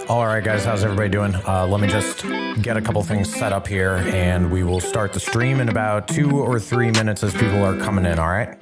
All right, guys, how's everybody doing? Let me just get a couple things set up here, and we will start the stream in about 2 or 3 minutes as people are coming in, all right?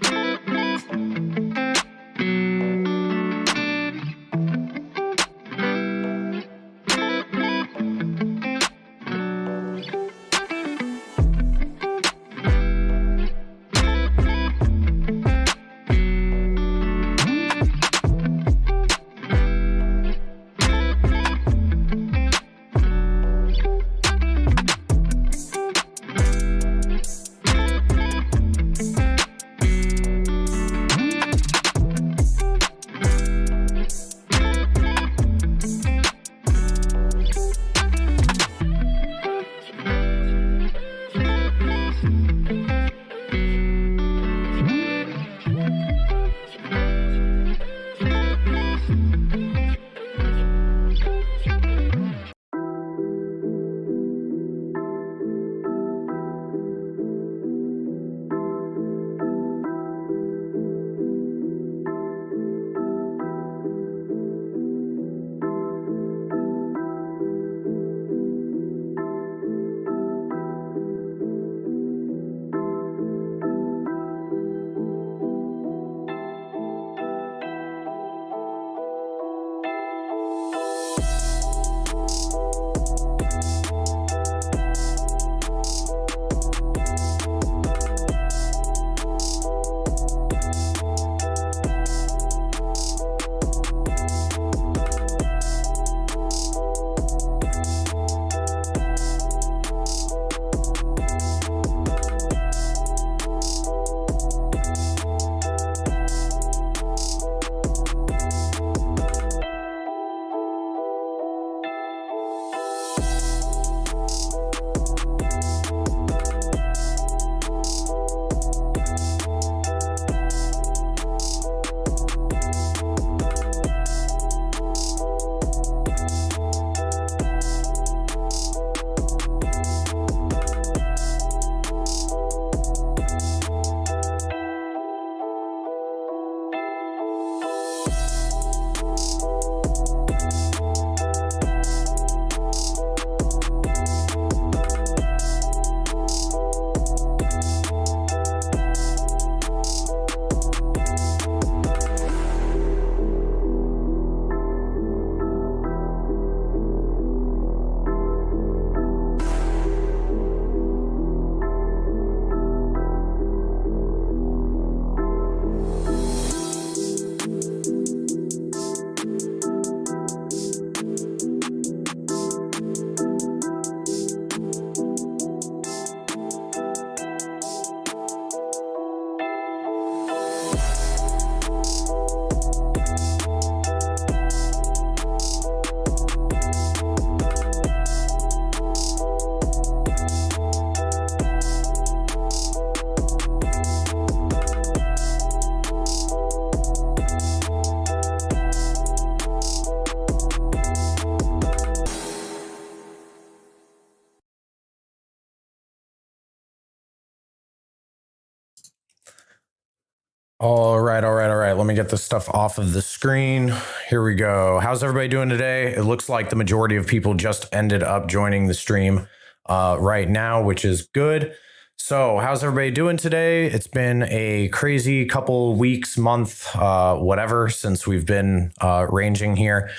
All right. Let me get this stuff off of the screen. Here we go. How's everybody doing today? It looks like the majority of people just ended up joining the stream right now, which is good. So how's everybody doing today? It's been a crazy couple weeks, month, whatever, since we've been ranging here.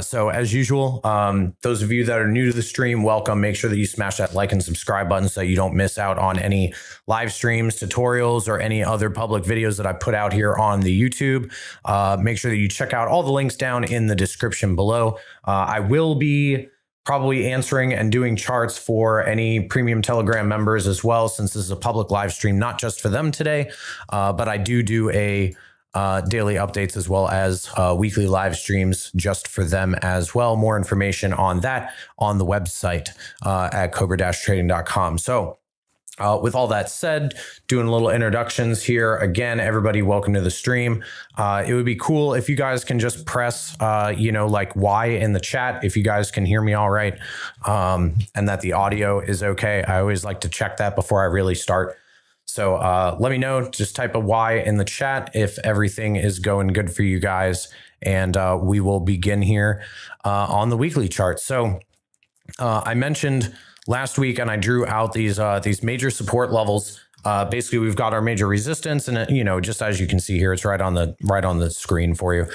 So as usual, those of you that are new to the stream, welcome. Make sure that you smash that like and subscribe button so you don't miss out on any live streams, tutorials, or any other public videos that I put out here on the YouTube. Make sure that you check out all the links down in the description below. I will be probably answering and doing charts for any premium Telegram members as well, since this is a public live stream, not just for them today, but I do a daily updates as well as weekly live streams just for them as well. More information on that on the website at kobra-trading.com. So with all that said, doing little introductions here. Again, everybody, welcome to the stream. It would be cool if you guys can just press, like Y in the chat if you guys can hear me all right, and that the audio is okay. I always like to check that before I really start. So let me know. Just type a Y in the chat if everything is going good for you guys, and we will begin here on the weekly chart. So I mentioned last week, and I drew out these major support levels. Basically, we've got our major resistance, and just as you can see here, it's right on the screen for you.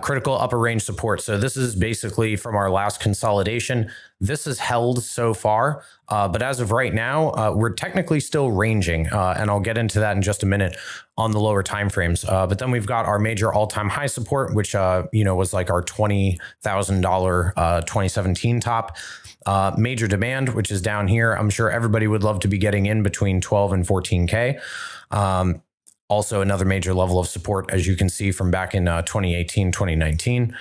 Critical upper range support. So this is basically from our last consolidation. This is held so far, but as of right now, we're technically still ranging, and I'll get into that in just a minute on the lower time frames. But then we've got our major all-time high support, which was like our $20,000 2017 top. Major demand, which is down here. I'm sure everybody would love to be getting in between 12 and 14K. Also another major level of support, as you can see from back in 2018, 2019,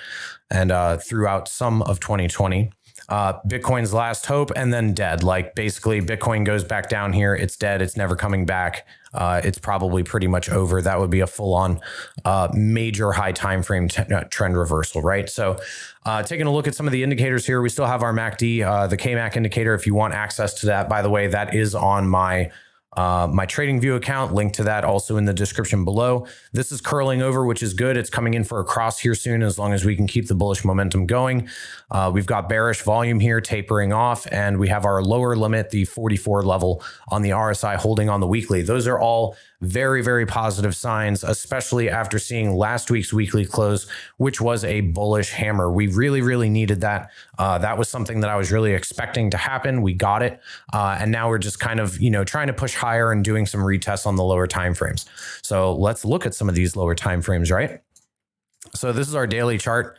and throughout some of 2020. Bitcoin's last hope, and then dead. Like basically Bitcoin goes back down here. It's dead. It's never coming back. It's probably pretty much over. That would be a full-on major high time frame trend reversal, right? So taking a look at some of the indicators here, we still have our MACD, the KMAC indicator. If you want access to that, by the way, that is on my TradingView account. Link to that also in the description below. This is curling over, which is good. It's coming in for a cross here soon, as long as we can keep the bullish momentum going. We've got bearish volume here tapering off, and we have our lower limit, the 44 level on the RSI, holding on the weekly. Those are all very, very positive signs, especially after seeing last week's weekly close, which was a bullish hammer. We really, really needed that. That was something that I was really expecting to happen. We got it. And now we're just kind of, trying to push higher and doing some retests on the lower time frames. So let's look at some of these lower time frames, right? So this is our daily chart.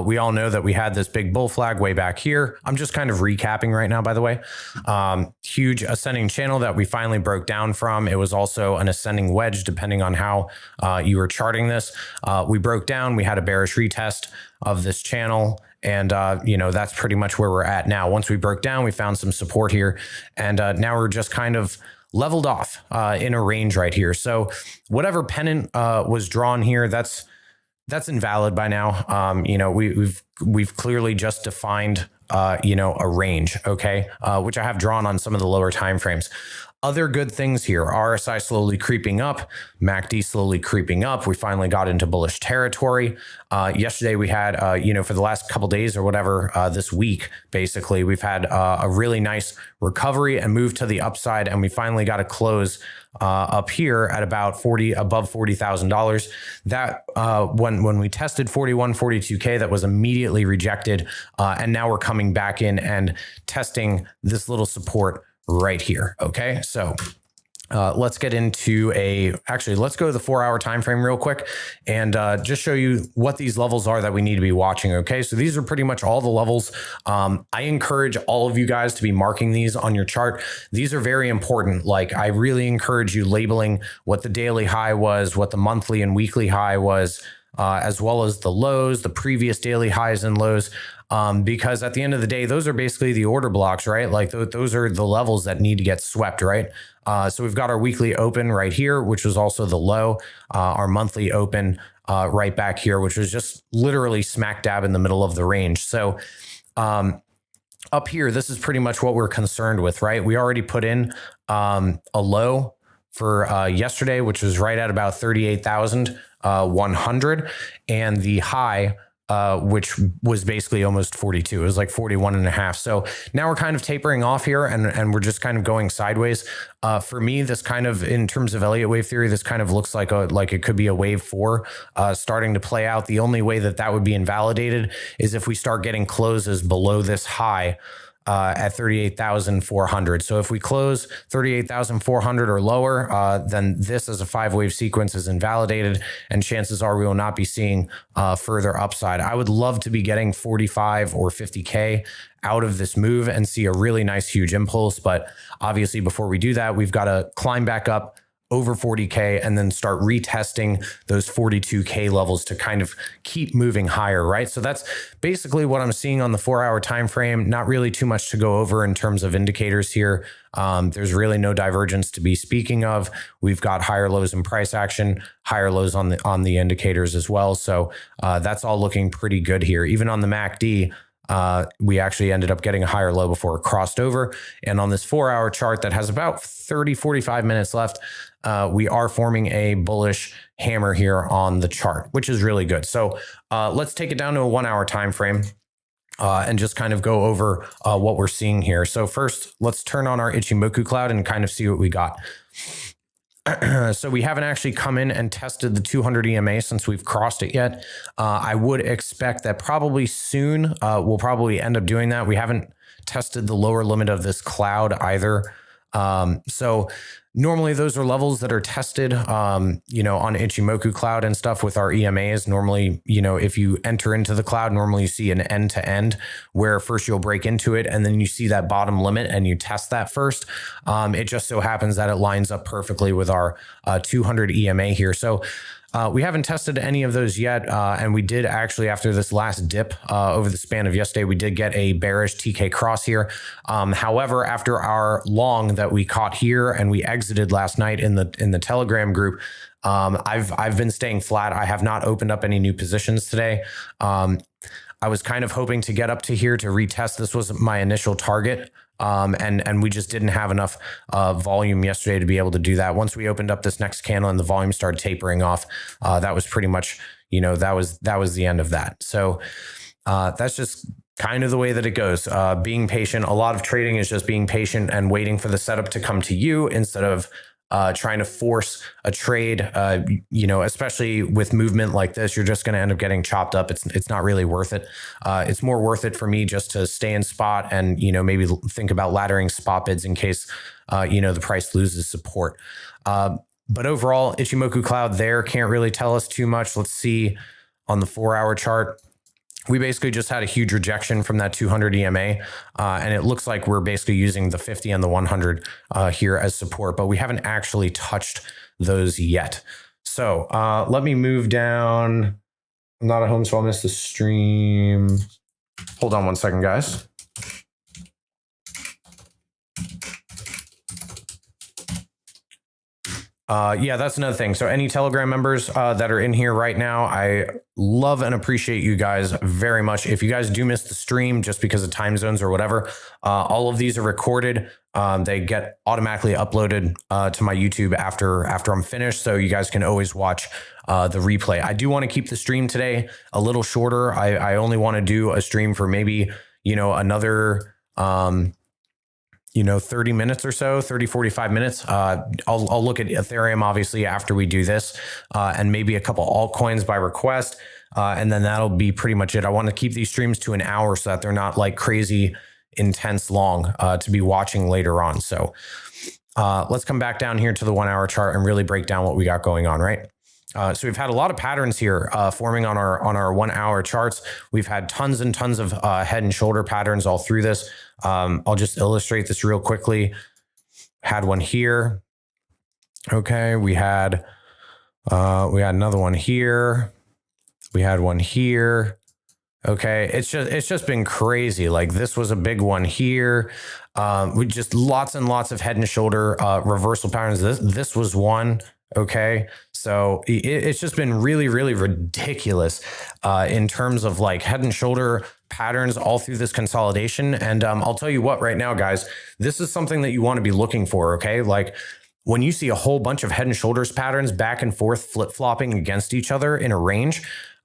We all know that we had this big bull flag way back here. I'm just kind of recapping right now, by the way. Huge ascending channel that we finally broke down from. It was also an ascending wedge, depending on how you were charting this. We broke down. We had a bearish retest of this channel. And, that's pretty much where we're at now. Once we broke down, we found some support here. And now we're just kind of leveled off in a range right here. So whatever pennant was drawn here, that's invalid by now. We've clearly just defined, a range, okay, which I have drawn on some of the lower time frames. Other good things here: RSI slowly creeping up, MACD slowly creeping up. We finally got into bullish territory. Yesterday we had, for the last couple days or whatever, this week, basically, we've had a really nice recovery and move to the upside, and we finally got a close up here at about above $40,000. That when we tested 42K, that was immediately rejected, and now we're coming back in and testing this little support right here. Okay, so let's get into let's go to the 4-hour time frame real quick and just show you what these levels are that we need to be watching. Okay, so these are pretty much all the levels. I encourage all of you guys to be marking these on your chart. These are very important. Like, I really encourage you labeling what the daily high was, what the monthly and weekly high was, as well as the lows, the previous daily highs and lows. Because at the end of the day, those are basically the order blocks, right? Like those are the levels that need to get swept, right? So we've got our weekly open right here, which was also the low, our monthly open right back here, which was just literally smack dab in the middle of the range. So up here, this is pretty much what we're concerned with, right? We already put in a low for yesterday, which was right at about 38,100, and the high, which was basically almost 42. It was like 41 and a half. So now we're kind of tapering off here, and we're just kind of going sideways. For me, this kind of, in terms of Elliott wave theory, this kind of looks like it could be a wave 4 starting to play out. The only way that would be invalidated is if we start getting closes below this high at 38,400. So if we close 38,400 or lower, then this as a 5-wave sequence is invalidated, and chances are we will not be seeing further upside. I would love to be getting 45 or 50K out of this move and see a really nice, huge impulse. But obviously, before we do that, we've got to climb back up over 40K and then start retesting those 42K levels to kind of keep moving higher, right? So that's basically what I'm seeing on the 4-hour time frame. Not really too much to go over in terms of indicators here. There's really no divergence to be speaking of. We've got higher lows in price action, higher lows on the indicators as well. So that's all looking pretty good here. Even on the MACD, we actually ended up getting a higher low before it crossed over. And on this 4-hour chart that has about 45 minutes left, we are forming a bullish hammer here on the chart, which is really good. So let's take it down to a 1-hour time frame and just kind of go over what we're seeing here. So first, let's turn on our Ichimoku cloud and kind of see what we got. So we haven't actually come in and tested the 200 EMA since we've crossed it yet. I would expect that probably soon we'll probably end up doing that. We haven't tested the lower limit of this cloud either. So normally those are levels that are tested, on Ichimoku cloud and stuff with our EMAs. Normally, if you enter into the cloud, normally you see an end to end where first you'll break into it and then you see that bottom limit and you test that first. It just so happens that it lines up perfectly with our 200 EMA here. So we haven't tested any of those yet, and we did actually, after this last dip over the span of yesterday, we did get a bearish TK cross here. However, after our long that we caught here and we exited last night in the Telegram group, I've been staying flat. I have not opened up any new positions today. I was kind of hoping to get up to here to retest. This was my initial target. And we just didn't have enough volume yesterday to be able to do that. Once we opened up this next candle and the volume started tapering off, that was pretty much, that was the end of that. So that's just kind of the way that it goes. Being patient. A lot of trading is just being patient and waiting for the setup to come to you instead of trying to force a trade, especially with movement like this, you're just going to end up getting chopped up. It's not really worth it. It's more worth it for me just to stay in spot and, maybe think about laddering spot bids in case, the price loses support. But overall, Ichimoku cloud there can't really tell us too much. Let's see on the 4-hour chart. We basically just had a huge rejection from that 200 EMA, and it looks like we're basically using the 50 and the 100 here as support, but we haven't actually touched those yet. So let me move down. I'm not at home, so I'll miss the stream. Hold on one second, guys. Yeah, that's another thing. So any Telegram members that are in here right now, I love and appreciate you guys very much. If you guys do miss the stream just because of time zones or whatever, all of these are recorded. They get automatically uploaded to my YouTube after I'm finished. So you guys can always watch the replay. I do want to keep the stream today a little shorter. I only want to do a stream for maybe, another 30 minutes or so, 45 minutes. I'll look at Ethereum, obviously, after we do this, and maybe a couple altcoins by request. And then that'll be pretty much it. I want to keep these streams to an hour so that they're not like crazy intense long to be watching later on. So let's come back down here to the 1-hour chart and really break down what we got going on, right? So we've had a lot of patterns here forming on our 1-hour charts. We've had tons and tons of head and shoulder patterns all through this. I'll just illustrate this real quickly. Had one here. Okay, we had another one here. We had one here. Okay, it's just been crazy. Like this was a big one here. We just lots and lots of head and shoulder reversal patterns. This was one. Okay, so it's just been really, really ridiculous in terms of like head and shoulder patterns all through this consolidation. And I'll tell you what, right now, guys, this is something that you want to be looking for. Okay, like when you see a whole bunch of head and shoulders patterns back and forth flip-flopping against each other in a range,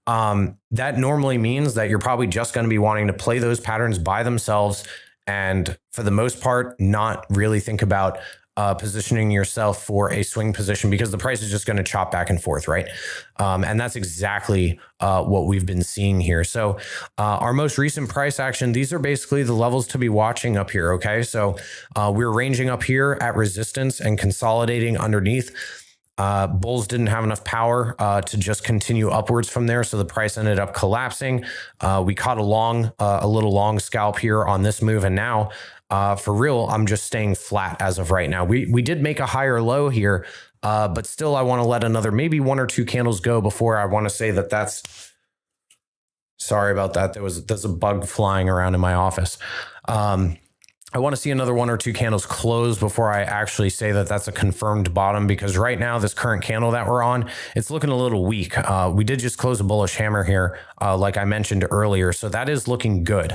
that normally means that you're probably just going to be wanting to play those patterns by themselves, and for the most part, not really think about positioning yourself for a swing position, because the price is just going to chop back and forth, right? And that's exactly what we've been seeing here. So our most recent price action, these are basically the levels to be watching up here, okay? So we're ranging up here at resistance and consolidating underneath. Bulls didn't have enough power to just continue upwards from there, so the price ended up collapsing. We caught a little long scalp here on this move, and now for real, I'm just staying flat as of right now. We did make a higher low here, but still I want to let another maybe 1 or 2 candles go before I want to say that that's... Sorry about that. There's a bug flying around in my office. I want to see another 1 or 2 candles close before I actually say that that's a confirmed bottom, because right now, this current candle that we're on, it's looking a little weak. We did just close a bullish hammer here, like I mentioned earlier, so that is looking good.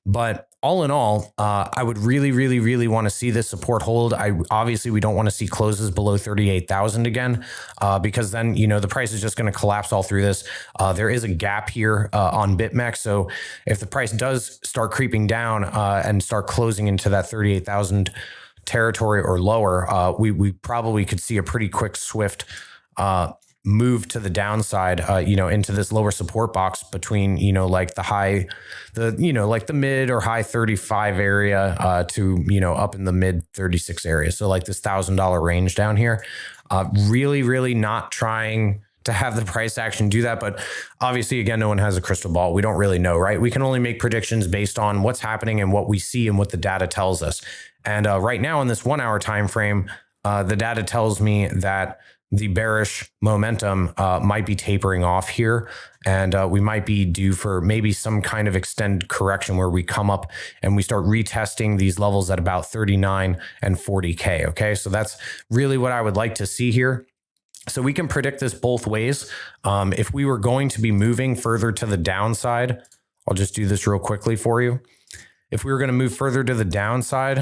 But all in all, I would really, really, really want to see this support hold. Obviously, we don't want to see closes below 38,000 again, because then, the price is just going to collapse all through this. There is a gap here on BitMEX. So if the price does start creeping down and start closing into that 38,000 territory or lower, we probably could see a pretty quick, swift move to the downside, into this lower support box between, like the mid or high 35 area to, up in the mid 36 area. So like this $1,000 range down here, really, really not trying to have the price action do that. But obviously, again, no one has a crystal ball. We don't really know, right? We can only make predictions based on what's happening and what we see and what the data tells us. And right now in this 1 hour time frame, the data tells me that the bearish momentum might be tapering off here, and we might be due for maybe some kind of extended correction where we come up and we start retesting these levels at about 39 and 40K. Okay, so that's really what I would like to see here. So we can predict this both ways. If we were going to be moving further to the downside, I'll just do this real quickly for you. If we were going to move further to the downside,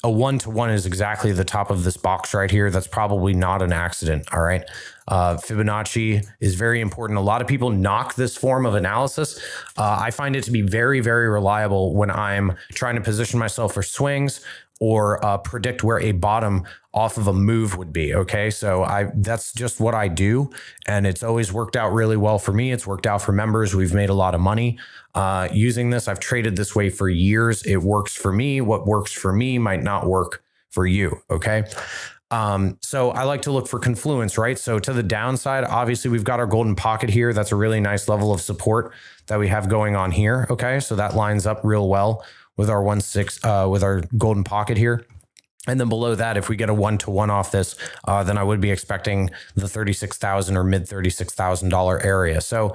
a 1-to-1 is exactly the top of this box right here. That's probably not an accident. All right. Fibonacci is very important. A lot of people knock this form of analysis. I find it to be very, very reliable when I'm trying to position myself for swings or predict where a bottom off of a move would be. Okay. So that's just what I do. And it's always worked out really well for me. It's worked out for members. We've made a lot of money using this. I've traded this way for years. It works for me. What works for me might not work for you. Okay. So I like to look for confluence, right? So to the downside, obviously we've got our golden pocket here. That's a really nice level of support that we have going on here. Okay. So that lines up real well with our 1-6, with our golden pocket here. And then below that, if we get a 1-to-1 off this, then I would be expecting the $36,000 or mid $36,000 area. So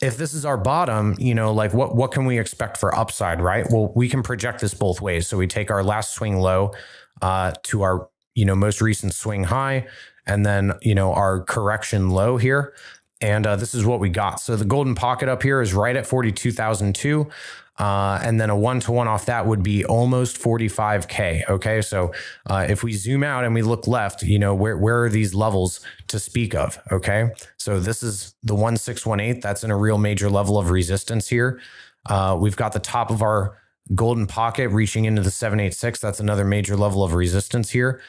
if this is our bottom, like what can we expect for upside, right? Well, we can project this both ways. So we take our last swing low to our, most recent swing high, and then, our correction low here. And this is what we got. So the golden pocket up here is right at 42,002. And then a 1-to-1 off that would be almost 45K. Okay. So if we zoom out and we look left, where are these levels to speak of? Okay. So this is the 1618. That's in a real major level of resistance here. We've got the top of our golden pocket reaching into the 786. That's another major level of resistance here.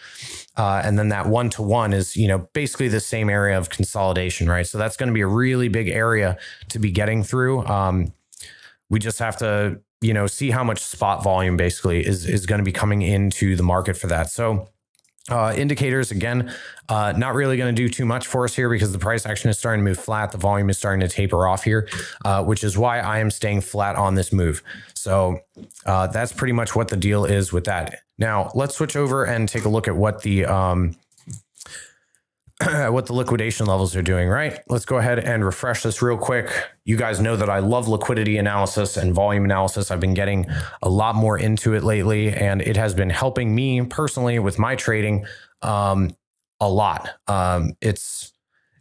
And then that 1-to-1 is, basically the same area of consolidation, right? So that's going to be a really big area to be getting through. We just have to, see how much spot volume basically is going to be coming into the market for that. So indicators, again, not really going to do too much for us here because the price action is starting to move flat. The volume is starting to taper off here, which is why I am staying flat on this move. So that's pretty much what the deal is with that. Now let's switch over and take a look at what the liquidation levels are doing, right? Let's go ahead and refresh this real quick. You guys know that I love liquidity analysis and volume analysis. I've been getting a lot more into it lately, and it has been helping me personally with my trading a lot. It's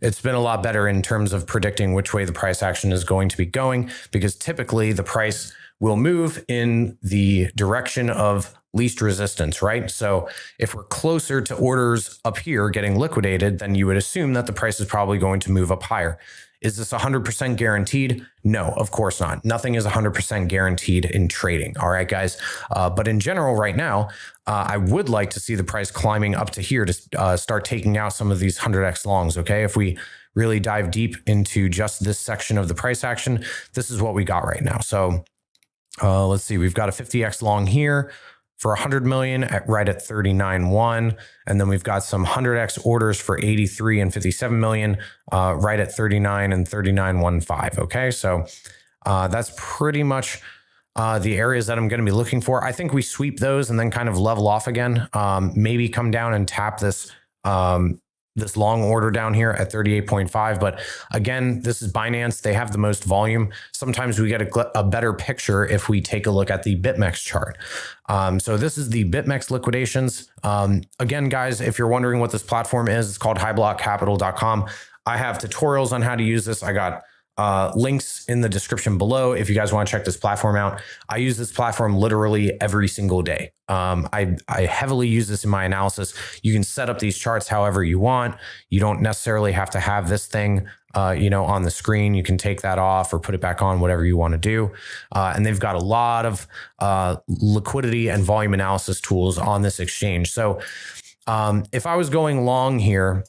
it's been a lot better in terms of predicting which way the price action is going to be going, because typically the price will move in the direction of least resistance, right? So if we're closer to orders up here getting liquidated, then you would assume that the price is probably going to move up higher. Is this 100% guaranteed? No, of course not. Nothing is 100% guaranteed in trading. All right, guys. But in general, right now, I would like to see the price climbing up to here to start taking out some of these 100x longs. Okay, if we really dive deep into just this section of the price action, this is what we got right now. So let's see, we've got a 50x long here for 100 million right at 39.1. And then we've got some 100x orders for 83 and 57 million right at 39 and 39.15. Okay, so that's pretty much the areas that I'm going to be looking for. I think we sweep those and then kind of level off again. Maybe come down and tap this this long order down here at 38.5. But again, this is Binance. They have the most volume. Sometimes we get a better picture if we take a look at the BitMEX chart. So this is the BitMEX liquidations. Again, guys, if you're wondering what this platform is, it's called highblockcapital.com. I have tutorials on how to use this. I got links in the description below if you guys want to check this platform out. I use this platform literally every single day. I heavily use this in my analysis. You can set up these charts however you want. You don't necessarily have to have this thing on the screen. You can take that off or put it back on, whatever you want to do. And they've got a lot of liquidity and volume analysis tools on this exchange. So if I was going long here,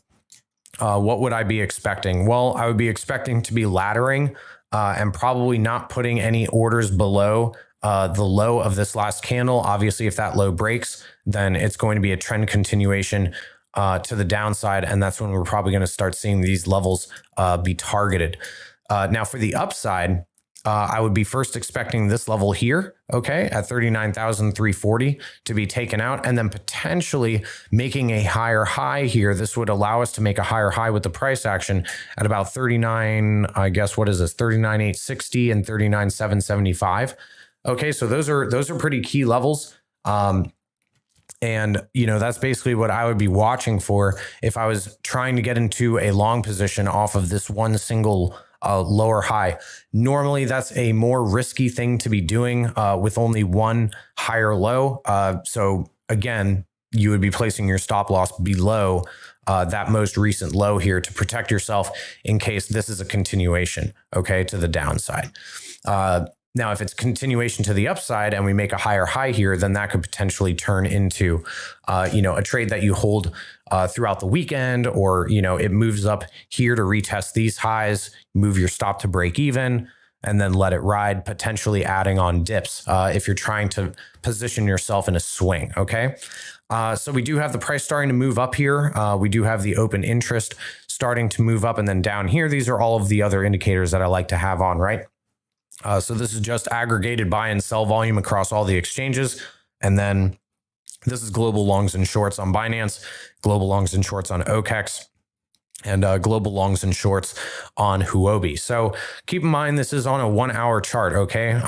what would I be expecting? Well, I would be expecting to be laddering and probably not putting any orders below the low of this last candle. Obviously, if that low breaks, then it's going to be a trend continuation to the downside. And that's when we're probably going to start seeing these levels be targeted. Now, for the upside, I would be first expecting this level here, okay, at 39,340 to be taken out, and then potentially making a higher high here. This would allow us to make a higher high with the price action at about 39, I guess, what is this, 39,860 and 39,775. Okay, so those are pretty key levels. And, that's basically what I would be watching for if I was trying to get into a long position off of this one single lower high. Normally, that's a more risky thing to be doing with only one higher low. So again, you would be placing your stop loss below that most recent low here to protect yourself in case this is a continuation, okay, to the downside. Now, if it's continuation to the upside and we make a higher high here, then that could potentially turn into, a trade that you hold throughout the weekend, or, it moves up here to retest these highs, move your stop to break even, and then let it ride, potentially adding on dips if you're trying to position yourself in a swing, okay? So we do have the price starting to move up here. We do have the open interest starting to move up, and then down here, these are all of the other indicators that I like to have on, right? So this is just aggregated buy and sell volume across all the exchanges. And then this is global longs and shorts on Binance, global longs and shorts on OKEx, and global longs and shorts on Huobi. So keep in mind, this is on a 1 hour chart, okay?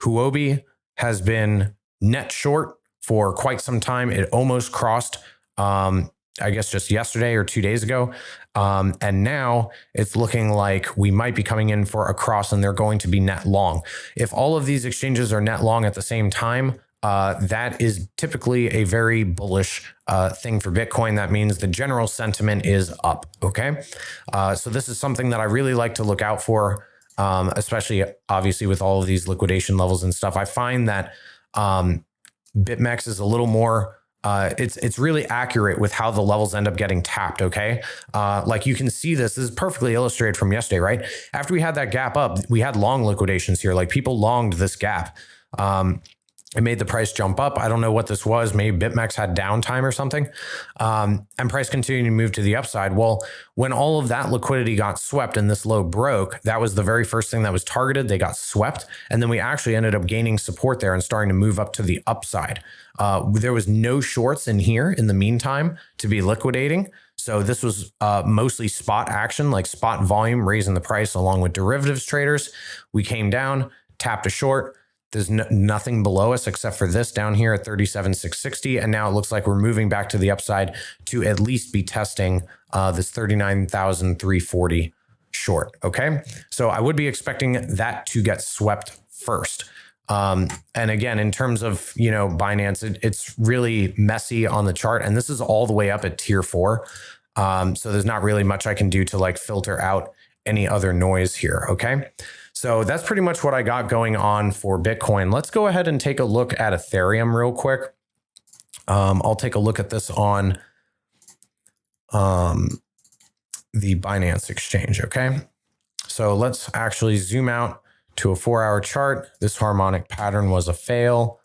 Huobi has been net short for quite some time. It almost crossed, I guess just yesterday or 2 days ago. And now it's looking like we might be coming in for a cross and they're going to be net long. If all of these exchanges are net long at the same time, that is typically a very bullish thing for Bitcoin. That means the general sentiment is up, okay? So this is something that I really like to look out for, especially obviously with all of these liquidation levels and stuff. I find that BitMEX is a little more it's really accurate with how the levels end up getting tapped, okay? Like you can see this is perfectly illustrated from yesterday, right? After we had that gap up, we had long liquidations here. Like people longed this gap. It made the price jump up. I don't know what this was. Maybe BitMEX had downtime or something. And price continued to move to the upside. Well, when all of that liquidity got swept and this low broke, that was the very first thing that was targeted. They got swept. And then we actually ended up gaining support there and starting to move up to the upside. There was no shorts in here in the meantime to be liquidating. So this was mostly spot action, like spot volume, raising the price along with derivatives traders. We came down, tapped a short, There's nothing below us except for this down here at 37,660. And now it looks like we're moving back to the upside to at least be testing this 39,340 short. Okay. So I would be expecting that to get swept first. And again, in terms of, Binance, it's really messy on the chart. And this is all the way up at tier 4. So there's not really much I can do to like filter out any other noise here. Okay. So that's pretty much what I got going on for Bitcoin. Let's go ahead and take a look at Ethereum real quick. I'll take a look at this on the Binance exchange. Okay. So let's actually zoom out to a 4-hour chart. This harmonic pattern was a fail.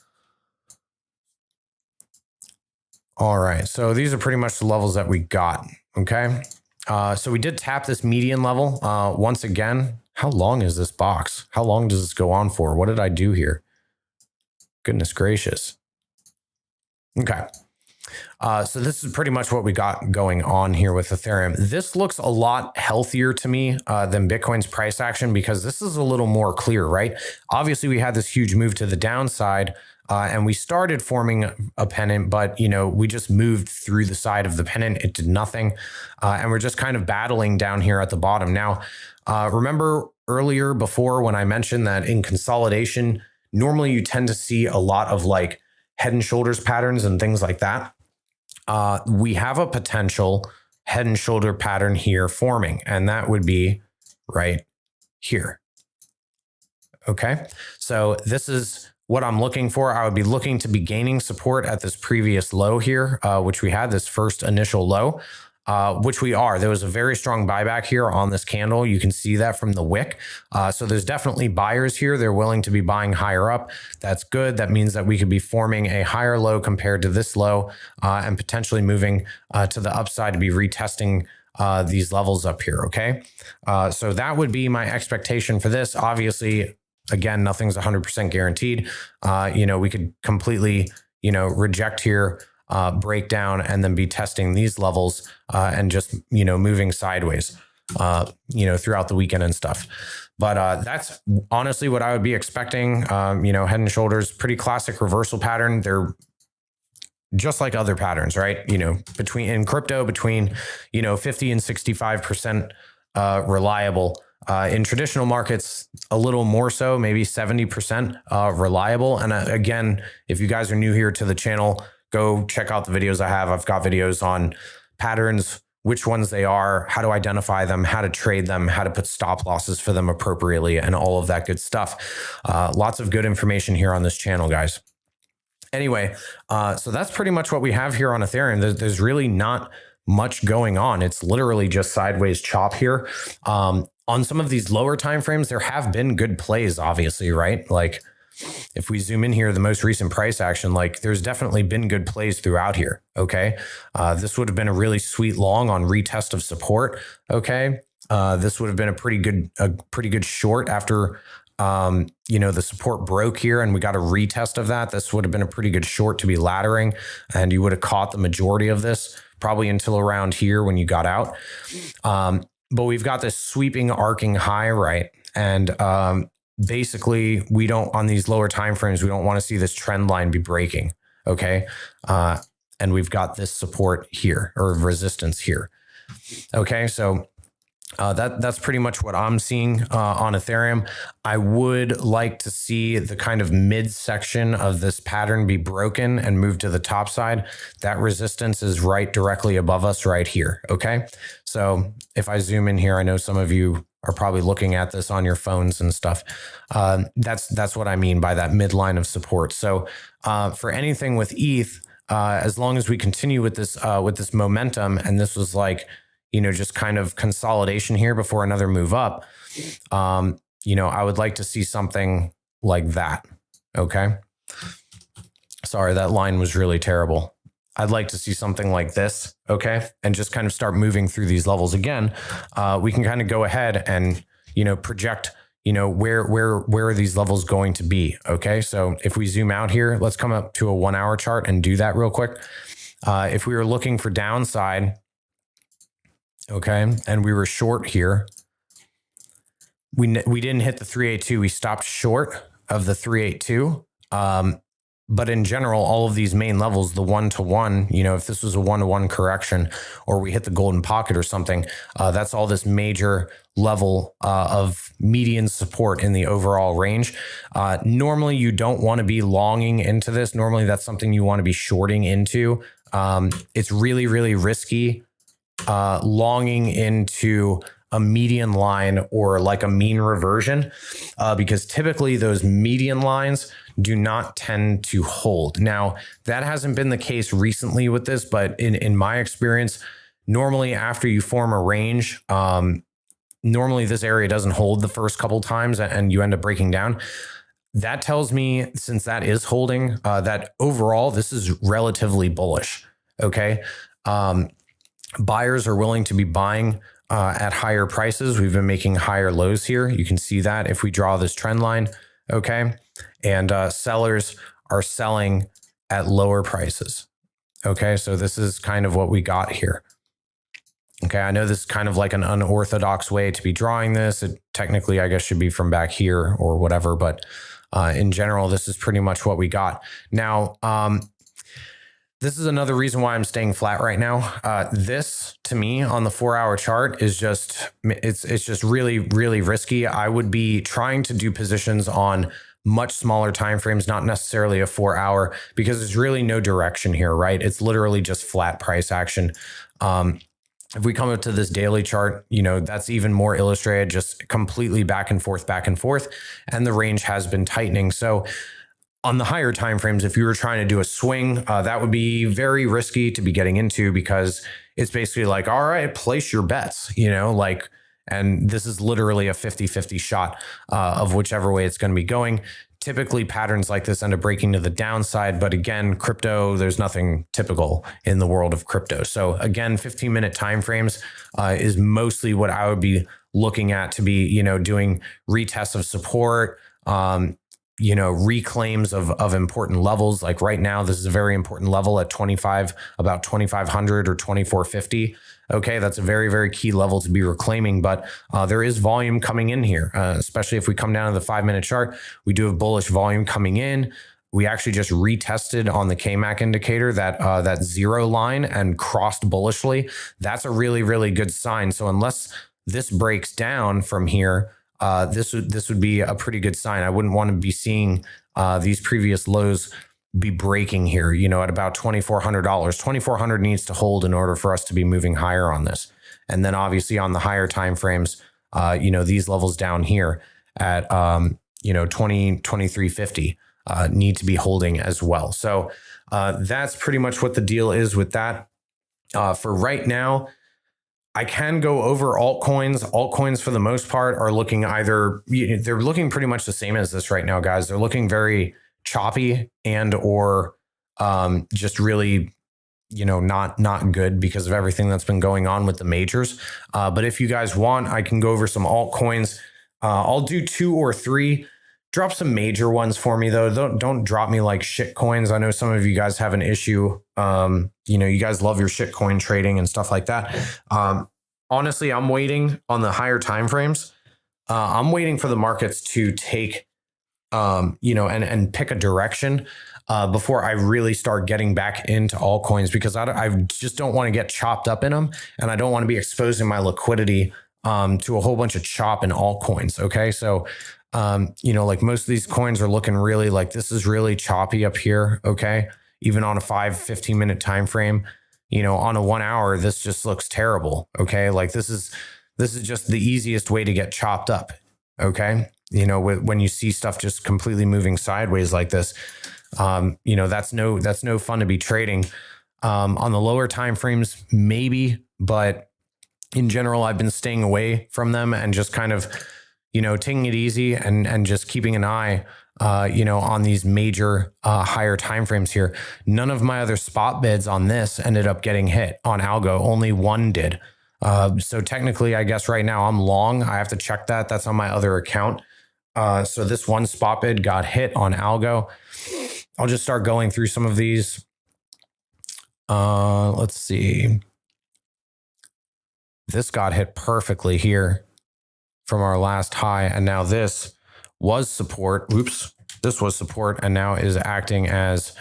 All right. So these are pretty much the levels that we got. Okay. So we did tap this median level once again. How long is this box? How long does this go on for? What did I do here? Goodness gracious. Okay. So this is pretty much what we got going on here with Ethereum. This looks a lot healthier to me than Bitcoin's price action because this is a little more clear, right? Obviously, we had this huge move to the downside and we started forming a pennant, but we just moved through the side of the pennant. It did nothing. And we're just kind of battling down here at the bottom. Now, remember earlier before when I mentioned that in consolidation, normally you tend to see a lot of like head and shoulders patterns and things like that. We have a potential head and shoulder pattern here forming, and that would be right here. Okay, so this is what I'm looking for. I would be looking to be gaining support at this previous low here, which we had this first initial low, which we are. There was a very strong buyback here on this candle. You can see that from the wick. So there's definitely buyers here. They're willing to be buying higher up. That's good. That means that we could be forming a higher low compared to this low and potentially moving to the upside to be retesting these levels up here. Okay. So that would be my expectation for this. Obviously, again, nothing's 100% guaranteed. We could completely, reject here, break down, and then be testing these levels and just, moving sideways, throughout the weekend and stuff. But that's honestly what I would be expecting. Head and shoulders, pretty classic reversal pattern. They're just like other patterns, right? In crypto, between 50 and 65% reliable. In traditional markets, a little more so, maybe 70% reliable. And again, if you guys are new here to the channel, go check out the videos I have. I've got videos on patterns, which ones they are, how to identify them, how to trade them, how to put stop losses for them appropriately, and all of that good stuff. Lots of good information here on this channel, guys. Anyway, so that's pretty much what we have here on Ethereum. There's really not much going on. It's literally just sideways chop here. On some of these lower timeframes, there have been good plays, obviously, right? Like if we zoom in here, the most recent price action, like there's definitely been good plays throughout here. Okay. This would have been a really sweet long on retest of support. Okay. This would have been a pretty good short after, the support broke here and we got a retest of that. This would have been a pretty good short to be laddering, and you would have caught the majority of this probably until around here when you got out. But we've got this sweeping arcing high, right? And basically we don't, on these lower timeframes, we don't want to see this trend line be breaking. Okay. And we've got this support here or resistance here. Okay. So that's pretty much what I'm seeing on Ethereum. I would like to see the kind of midsection of this pattern be broken and move to the top side. That resistance is right directly above us right here. Okay. So if I zoom in here, I know some of you are probably looking at this on your phones and stuff. That's what I mean by that midline of support. So for anything with ETH, as long as we continue with this momentum, and this was like, just kind of consolidation here before another move up, I would like to see something like that. Okay. Sorry, that line was really terrible. I'd like to see something like this. Okay. And just kind of start moving through these levels again. We can kind of go ahead and, project, where are these levels going to be? Okay. So if we zoom out here, let's come up to a 1 hour chart and do that real quick. If we were looking for downside, okay, and we were short here, we didn't hit the 382. We stopped short. of the 382. But in general, all of these main levels, the 1-to-1, you know, if this was a 1-to-1 correction or we hit the golden pocket or something, that's all this major level of median support in the overall range. Normally, you don't want to be longing into this. Normally, that's something you want to be shorting into. It's really, really risky longing into a median line or like a mean reversion, because typically those median lines do not tend to hold. Now, that hasn't been the case recently with this, but in my experience, normally after you form a range, normally this area doesn't hold the first couple times and you end up breaking down. That tells me, since that is holding, that overall this is relatively bullish. Okay. Buyers are willing to be buying at higher prices. We've been making higher lows here. You can see that if we draw this trend line. Okay. And sellers are selling at lower prices. Okay. So this is kind of what we got here. Okay. I know this is kind of like an unorthodox way to be drawing this. It technically, I guess, should be from back here or whatever. But in general, this is pretty much what we got. Now, this is another reason why I'm staying flat right now. This, to me, on the 4-hour chart is just, it's just really, really risky. I would be trying to do positions on much smaller time frames, not necessarily a 4-hour, because there's really no direction here, right? It's literally just flat price action. If we come up to this daily chart, you know, that's even more illustrated, just completely back and forth, and the range has been tightening. So on the higher time frames, if you were trying to do a swing, that would be very risky to be getting into, because it's basically like, all right, place your bets, you know, like, and this is literally a 50-50 shot of whichever way it's going to be going. Typically patterns like this end up breaking to the downside. But again, crypto, there's nothing typical in the world of crypto. So again, 15-minute timeframes is mostly what I would be looking at to be, you know, doing retests of support, you know, reclaims of important levels. Like right now, this is a very important level at about 2,500 or 2,450. Okay, that's a very, very key level to be reclaiming, but there is volume coming in here, especially if we come down to the 5-minute chart. We do have bullish volume coming in. We actually just retested on the KMAC indicator that zero line and crossed bullishly. That's a really, really good sign. So unless this breaks down from here, this would be a pretty good sign. I wouldn't want to be seeing these previous lows be breaking here, you know, at about $2,400. $2,400 needs to hold in order for us to be moving higher on this. And then obviously on the higher time frames, you know, these levels down here at, you know, 2350 need to be holding as well. So that's pretty much what the deal is with that. For right now, I can go over altcoins. Altcoins, for the most part, are looking they're looking pretty much the same as this right now, guys. They're looking very choppy and or just really, you know, not good because of everything that's been going on with the majors. But if you guys want, I can go over some altcoins. I'll do 2 or 3. Drop some major ones for me, though. Don't drop me like shit coins. I know some of you guys have an issue. You know, you guys love your shit coin trading and stuff like that. Honestly, I'm waiting on the higher time frames. I'm waiting for the markets to take, you know, and pick a direction before I really start getting back into altcoins, because I just don't want to get chopped up in them, and I don't want to be exposing my liquidity to a whole bunch of chop in altcoins. Okay, so. You know, like most of these coins are looking really like this is really choppy up here. Okay. Even on a 15-minute time frame, you know, on a 1 hour, this just looks terrible. Okay. Like this is just the easiest way to get chopped up. Okay. You know, when you see stuff just completely moving sideways like this, you know, that's no fun to be trading. On the lower time frames, maybe, but in general, I've been staying away from them and just kind of, you know, taking it easy and just keeping an eye, you know, on these major higher timeframes here. None of my other spot bids on this ended up getting hit on algo. Only one did. So technically, I guess right now I'm long. I have to check that. That's on my other account. So this one spot bid got hit on algo. I'll just start going through some of these. Let's see. This got hit perfectly here from our last high, and now this was support. Oops, This was support and now is acting as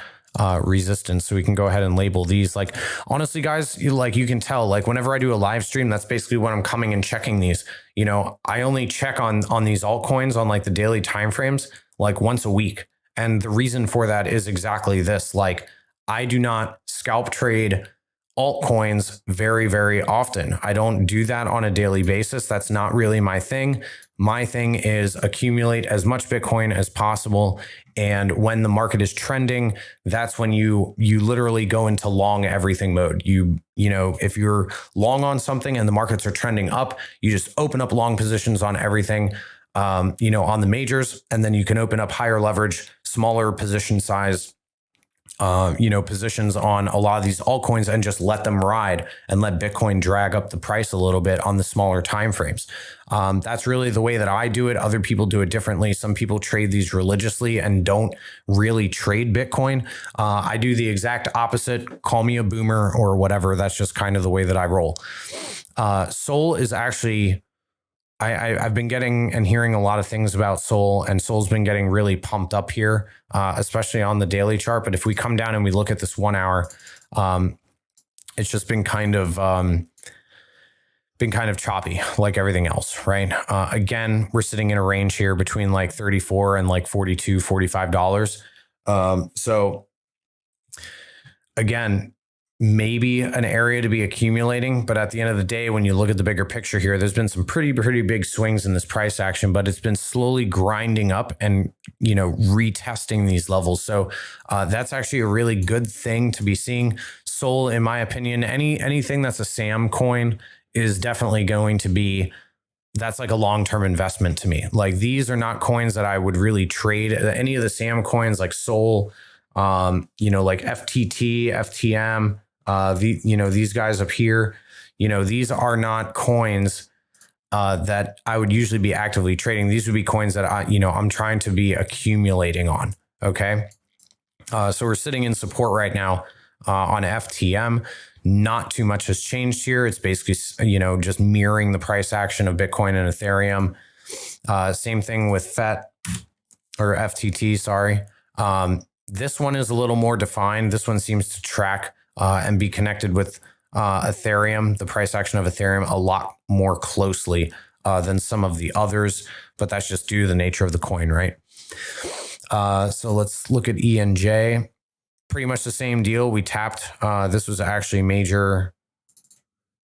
resistance. So we can go ahead and label these. Like, honestly, guys, you can tell, like, whenever I do a live stream, that's basically when I'm coming and checking these. You know, I only check on these altcoins on like the daily timeframes like once a week. And the reason for that is exactly this. Like, I do not scalp trade altcoins very, very often. I don't do that on a daily basis. That's not really my thing. My thing is accumulate as much Bitcoin as possible. And when the market is trending, that's when you literally go into long everything mode. You know, if you're long on something and the markets are trending up, you just open up long positions on everything, you know, on the majors, and then you can open up higher leverage, smaller position size, you know, positions on a lot of these altcoins and just let them ride and let Bitcoin drag up the price a little bit on the smaller timeframes. That's really the way that I do it. Other people do it differently. Some people trade these religiously and don't really trade Bitcoin. I do the exact opposite. Call me a boomer or whatever. That's just kind of the way that I roll. Sol is actually... I've been getting and hearing a lot of things about Sol, and Sol's been getting really pumped up here, especially on the daily chart. But if we come down and we look at this 1 hour, it's just been kind of choppy, like everything else, right? Again, we're sitting in a range here between like 34 and like $42, $45. So again, maybe an area to be accumulating, but at the end of the day, when you look at the bigger picture here, there's been some pretty big swings in this price action, but it's been slowly grinding up and, you know, retesting these levels. So that's actually a really good thing to be seeing. Sol, in my opinion, anything that's a SAM coin is definitely going to be, that's like a long-term investment to me. Like, these are not coins that I would really trade. Any of the SAM coins like Sol, you know, like FTT, FTM, you know, these guys up here, you know, these are not coins that I would usually be actively trading. These would be coins that I'm trying to be accumulating on. Okay. So we're sitting in support right now on FTM. Not too much has changed here. It's basically, you know, just mirroring the price action of Bitcoin and Ethereum. Same thing with FET or FTT. Sorry. This one is a little more defined. This one seems to track and be connected with Ethereum, the price action of Ethereum, a lot more closely than some of the others, but that's just due to the nature of the coin, right? So let's look at ENJ. Pretty much the same deal. We tapped. This was actually major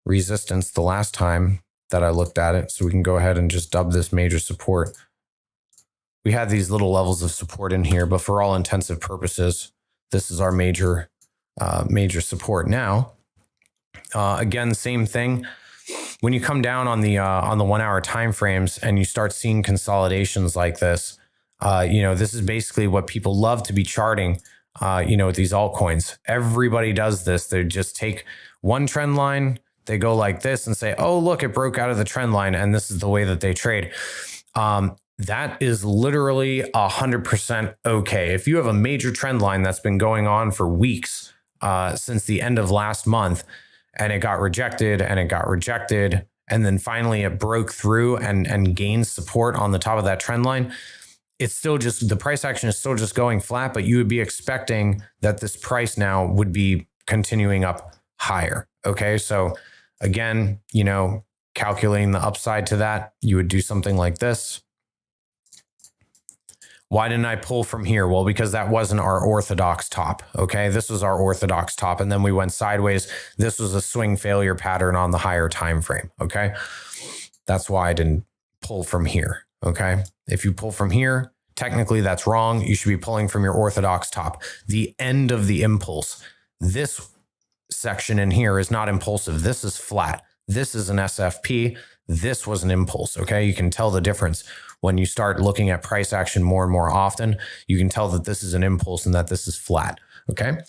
resistance the last time that I looked at it. So we can go ahead and just dub this major support. We had these little levels of support in here, but for all intensive purposes, this is our major support. Now, again, same thing. When you come down on the 1 hour time frames and you start seeing consolidations like this, you know, this is basically what people love to be charting, you know, with these altcoins. Everybody does this. They just take one trend line, they go like this and say, oh, look, it broke out of the trend line. And this is the way that they trade. That is literally 100% okay. If you have a major trend line that's been going on for weeks, since the end of last month, and it got rejected and it got rejected, and then finally it broke through and gained support on the top of that trend line, it's still just, the price action is still just going flat, but you would be expecting that this price now would be continuing up higher. Okay. So again, you know, calculating the upside to that, you would do something like this. Why didn't I pull from here? Well, because that wasn't our orthodox top. Okay. This was our orthodox top. And then we went sideways. This was a swing failure pattern on the higher time frame. Okay. That's why I didn't pull from here. Okay. If you pull from here, technically that's wrong. You should be pulling from your orthodox top, the end of the impulse. This section in here is not impulsive. This is flat. This is an SFP. This was an impulse. Okay. You can tell the difference. When you start looking at price action more and more often, you can tell that this is an impulse and that this is flat. Okay.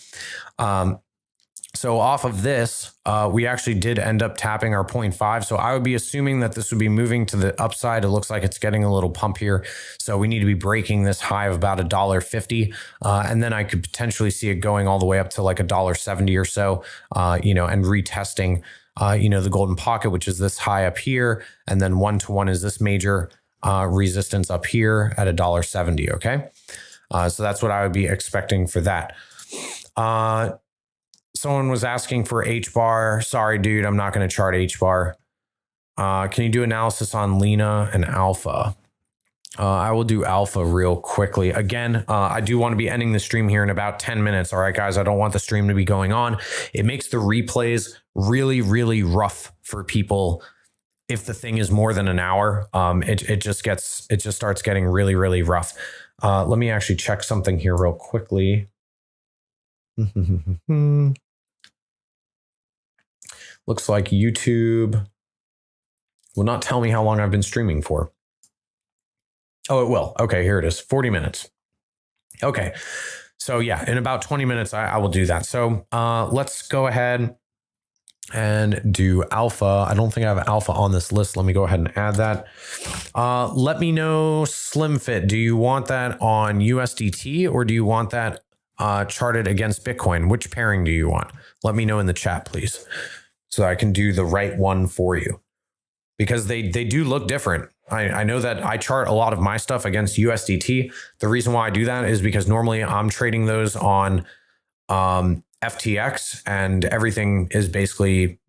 So off of this, we actually did end up tapping our 0.5. So I would be assuming that this would be moving to the upside. It looks like it's getting a little pump here. So we need to be breaking this high of about $1.50. And then I could potentially see it going all the way up to like $1.70 or so, you know, and retesting, you know, the golden pocket, which is this high up here. And then 1-to-1 is this major resistance up here at $1.70. Okay. So that's what I would be expecting for that. Someone was asking for H-bar. Sorry, dude, I'm not going to chart H-bar. Can you do analysis on Lena and Alpha? I will do Alpha real quickly. Again, I do want to be ending the stream here in about 10 minutes. All right, guys, I don't want the stream to be going on. It makes the replays really, really rough for people. If the thing is more than an hour, it just starts getting really, really rough. Let me actually check something here real quickly. Looks like YouTube will not tell me how long I've been streaming for. Oh, it will. Okay, here it is. 40 minutes. Okay. So yeah, in about 20 minutes, I will do that. So let's go ahead and do Alpha. I don't think I have Alpha on this list. Let me go ahead and add that. Let me know, SlimFit. Do you want that on USDT or do you want that charted against Bitcoin? Which pairing do you want? Let me know in the chat, please, so I can do the right one for you, because they do look different. I know that I chart a lot of my stuff against USDT. The reason why I do that is because normally I'm trading those on FTX, and everything is basically,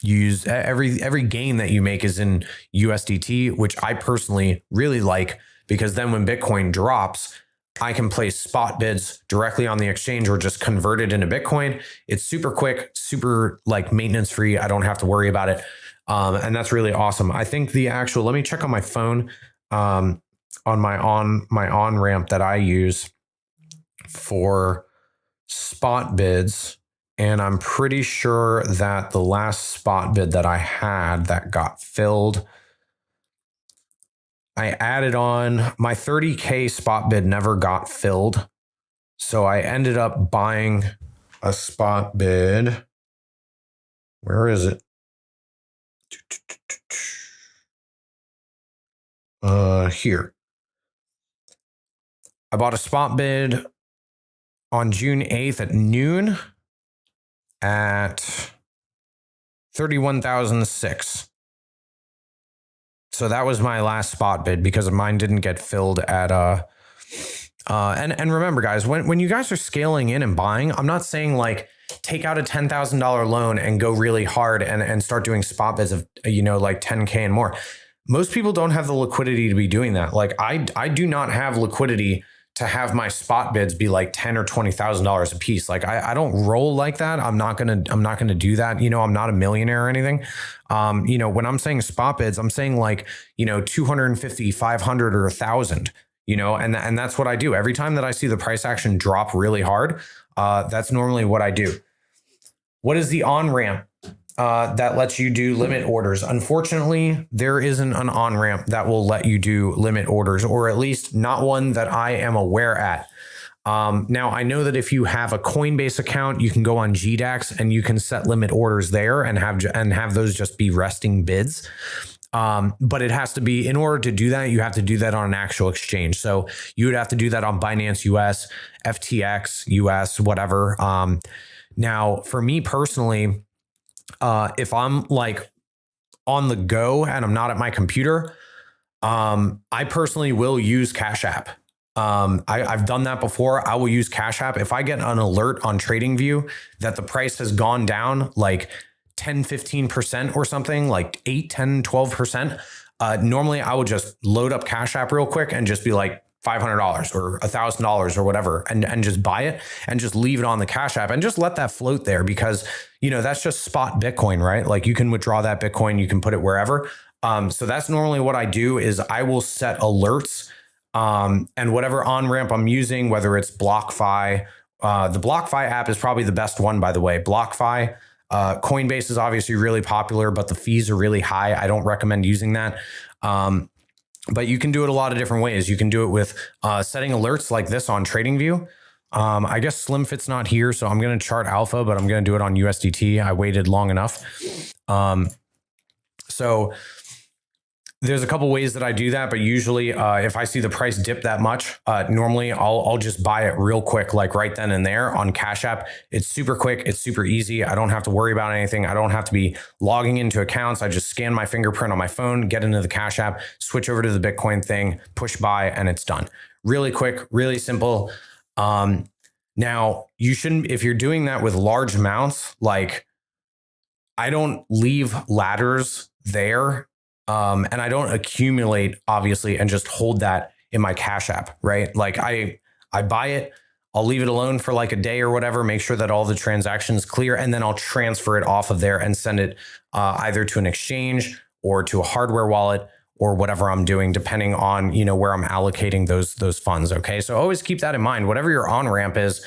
used. Every gain that you make is in USDT, which I personally really like, because then when Bitcoin drops, I can place spot bids directly on the exchange or just convert it into Bitcoin. It's super quick, super maintenance free. I don't have to worry about it. And that's really awesome. I think let me check on my phone, on my on ramp that I use for spot bids. And I'm pretty sure that the last spot bid that I had that got filled, I added on my 30K spot bid, never got filled. So I ended up buying a spot bid. Where is it? Here. I bought a spot bid on June 8th at noon at 31,006. So that was my last spot bid, because mine didn't get filled at and remember, guys, when you guys are scaling in and buying, I'm not saying take out a $10,000 loan and go really hard and start doing spot bids of 10K and more. Most people don't have the liquidity to be doing that. I do not have liquidity to have my spot bids be $10,000 or $20,000 a piece. I don't roll like that. I'm not gonna do that. I'm not a millionaire or anything. When I'm saying spot bids, I'm saying 250, 500 or 1,000. And that's what I do. Every time that I see the price action drop really hard, that's normally what I do. What is the on-ramp that lets you do limit orders? Unfortunately, there isn't an on-ramp that will let you do limit orders, or at least not one that I am aware at. Now, I know that if you have a Coinbase account, you can go on GDAX and you can set limit orders there and have those just be resting bids. But it has to be, in order to do that, you have to do that on an actual exchange. So you would have to do that on Binance US, FTX US, whatever. Now, for me personally, if I'm on the go and I'm not at my computer, I personally will use Cash App. I've done that before. I will use Cash App. If I get an alert on TradingView that the price has gone down 10, 15% or something, 8, 10, 12%, normally I would just load up Cash App real quick and just be $500 or $1,000 or whatever, and just buy it and just leave it on the Cash App and just let that float there, because that's just spot Bitcoin, right? You can withdraw that Bitcoin, you can put it wherever. So that's normally what I do, is I will set alerts, and whatever on ramp I'm using, whether it's BlockFi, the BlockFi app is probably the best one, by the way. BlockFi, Coinbase is obviously really popular, but the fees are really high. I don't recommend using that. But you can do it a lot of different ways. You can do it with setting alerts like this on TradingView. I guess SlimFit's not here, so I'm going to chart Alpha, but I'm going to do it on USDT. I waited long enough. So there's a couple ways that I do that, but usually if I see the price dip that much, normally I'll just buy it real quick, right then and there on Cash App. It's super quick. It's super easy. I don't have to worry about anything. I don't have to be logging into accounts. I just scan my fingerprint on my phone, get into the Cash App, switch over to the Bitcoin thing, push buy, and it's done. really quick, really simple. Now you shouldn't, if you're doing that with large amounts, like I don't leave ladders there. And I don't accumulate, obviously, and just hold that in my Cash App, right? Like I buy it, I'll leave it alone for like a day or whatever, make sure that all the transactions clear, and then I'll transfer it off of there and send it either to an exchange or to a hardware wallet or whatever I'm doing, depending on, you know, where I'm allocating those funds. Okay. So always keep that in mind. Whatever your on-ramp is,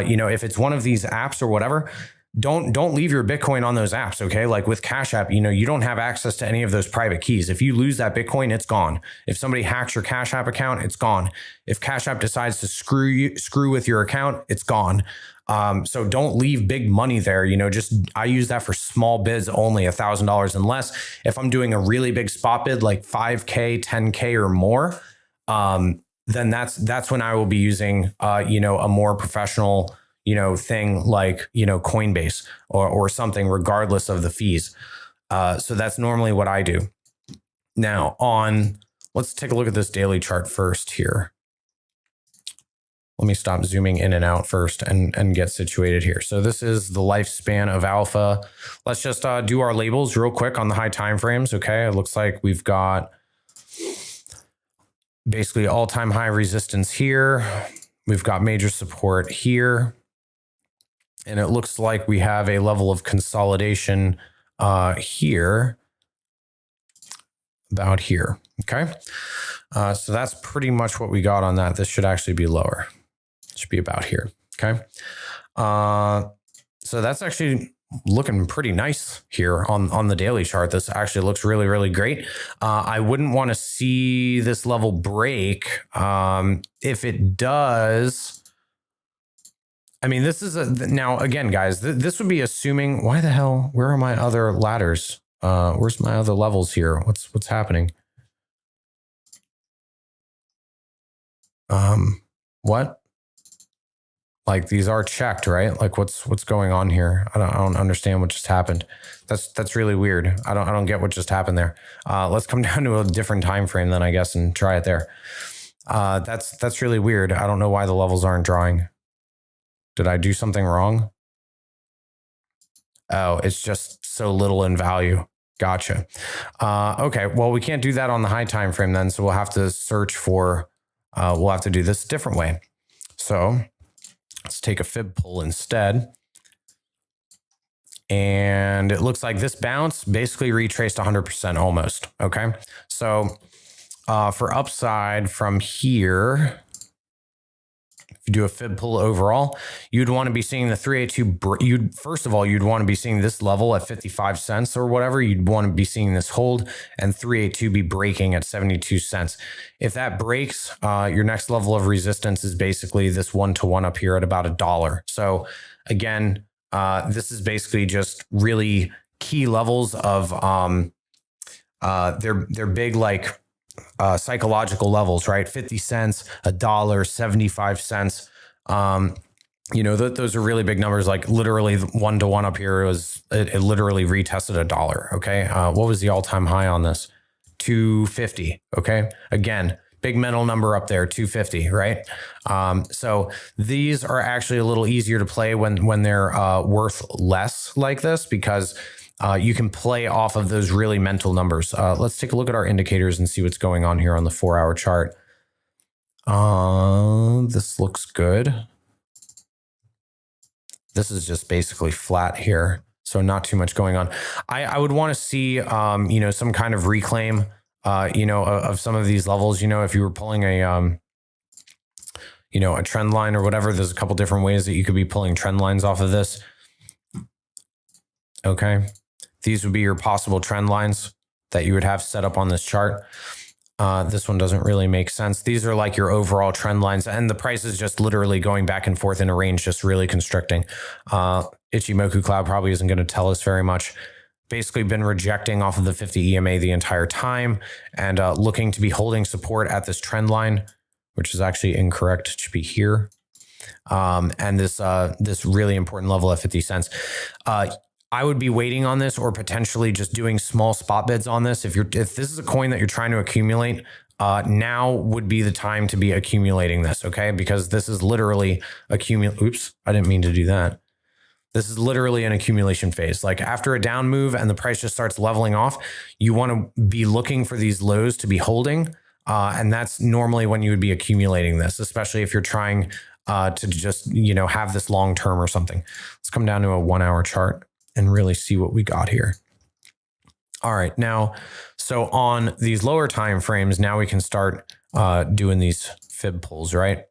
you know, if it's one of these apps or whatever, don't leave your Bitcoin on those apps. Okay. Like with Cash App, you know, you don't have access to any of those private keys. If you lose that Bitcoin, it's gone. If somebody hacks your Cash App account, it's gone. If Cash App decides to screw with your account, it's gone. So don't leave big money there. You know, just, I use that for small bids only, $1,000 and less. If I'm doing a really big spot bid, like 5K, 10K or more, then that's when I will be using, you know, a more professional, you know, thing like, you know, Coinbase or something, regardless of the fees. So that's normally what I do. Now let's take a look at this daily chart first here. Let me stop zooming in and out first and get situated here. So this is the lifespan of alpha. Let's just do our labels real quick on the high time frames. Okay. It looks like we've got basically all-time high resistance here. We've got major support here. And it looks like we have a level of consolidation here, about here. Okay. So that's pretty much what we got on that. This should actually be lower. It should be about here. Okay. So that's actually looking pretty nice here on the daily chart. This actually looks really, really great. I wouldn't want to see this level break. If it does, I mean, this is now again, guys, this would be assuming, why the hell, where are my other ladders? Where's my other levels here? What's happening? What? Like these are checked, right? Like what's going on here? I don't understand what just happened. That's really weird. I don't get what just happened there. Let's come down to a different time frame then, I guess, and try it there. That's really weird. I don't know why the levels aren't drawing. Did I do something wrong? Oh, it's just so little in value. Gotcha. Okay. Well, we can't do that on the high time frame then. So we'll have to search for, we'll have to do this a different way. So let's take a fib pull instead. And it looks like this bounce basically retraced 100% almost. Okay. So for upside from here, you do a fib pull overall, you'd want to be seeing the 382. First of all, you'd want to be seeing this level at 55 cents or whatever. You'd want to be seeing this hold and 382 be breaking at 72 cents. If that breaks, your next level of resistance is basically this 1-to-1 up here at about $1. So again, this is basically just really key levels of they're big, like psychological levels, right? 50 cents, $1, 75 cents. You know, those are really big numbers. Like literally 1-to-1 up here it literally retested $1. Okay. What was the all-time high on this? 250. Okay. Again, big mental number up there, 250, right? So these are actually a little easier to play when they're worth less like this, because you can play off of those really mental numbers. Let's take a look at our indicators and see what's going on here on the 4-hour chart. This looks good. This is just basically flat here, so not too much going on. I would want to see, you know, some kind of reclaim, you know, of some of these levels. You know, if you were pulling a, you know, a trend line or whatever, there's a couple different ways that you could be pulling trend lines off of this. Okay. These would be your possible trend lines that you would have set up on this chart. This one doesn't really make sense. These are like your overall trend lines, and the price is just literally going back and forth in a range, just really constricting. Ichimoku Cloud probably isn't going to tell us very much. Basically been rejecting off of the 50 EMA the entire time and looking to be holding support at this trend line, which is actually incorrect. It should be here. And this really important level at 50 cents. I would be waiting on this, or potentially just doing small spot bids on this. If this is a coin that you're trying to accumulate, now would be the time to be accumulating this, okay? Because this is literally oops, I didn't mean to do that. This is literally an accumulation phase. Like after a down move and the price just starts leveling off, you want to be looking for these lows to be holding. And that's normally when you would be accumulating this, especially if you're trying to just, have this long term or something. Let's come down to a 1 hour chart and really see what we got here. All right. Now, so on these lower time frames, now we can start doing these fib pulls, right?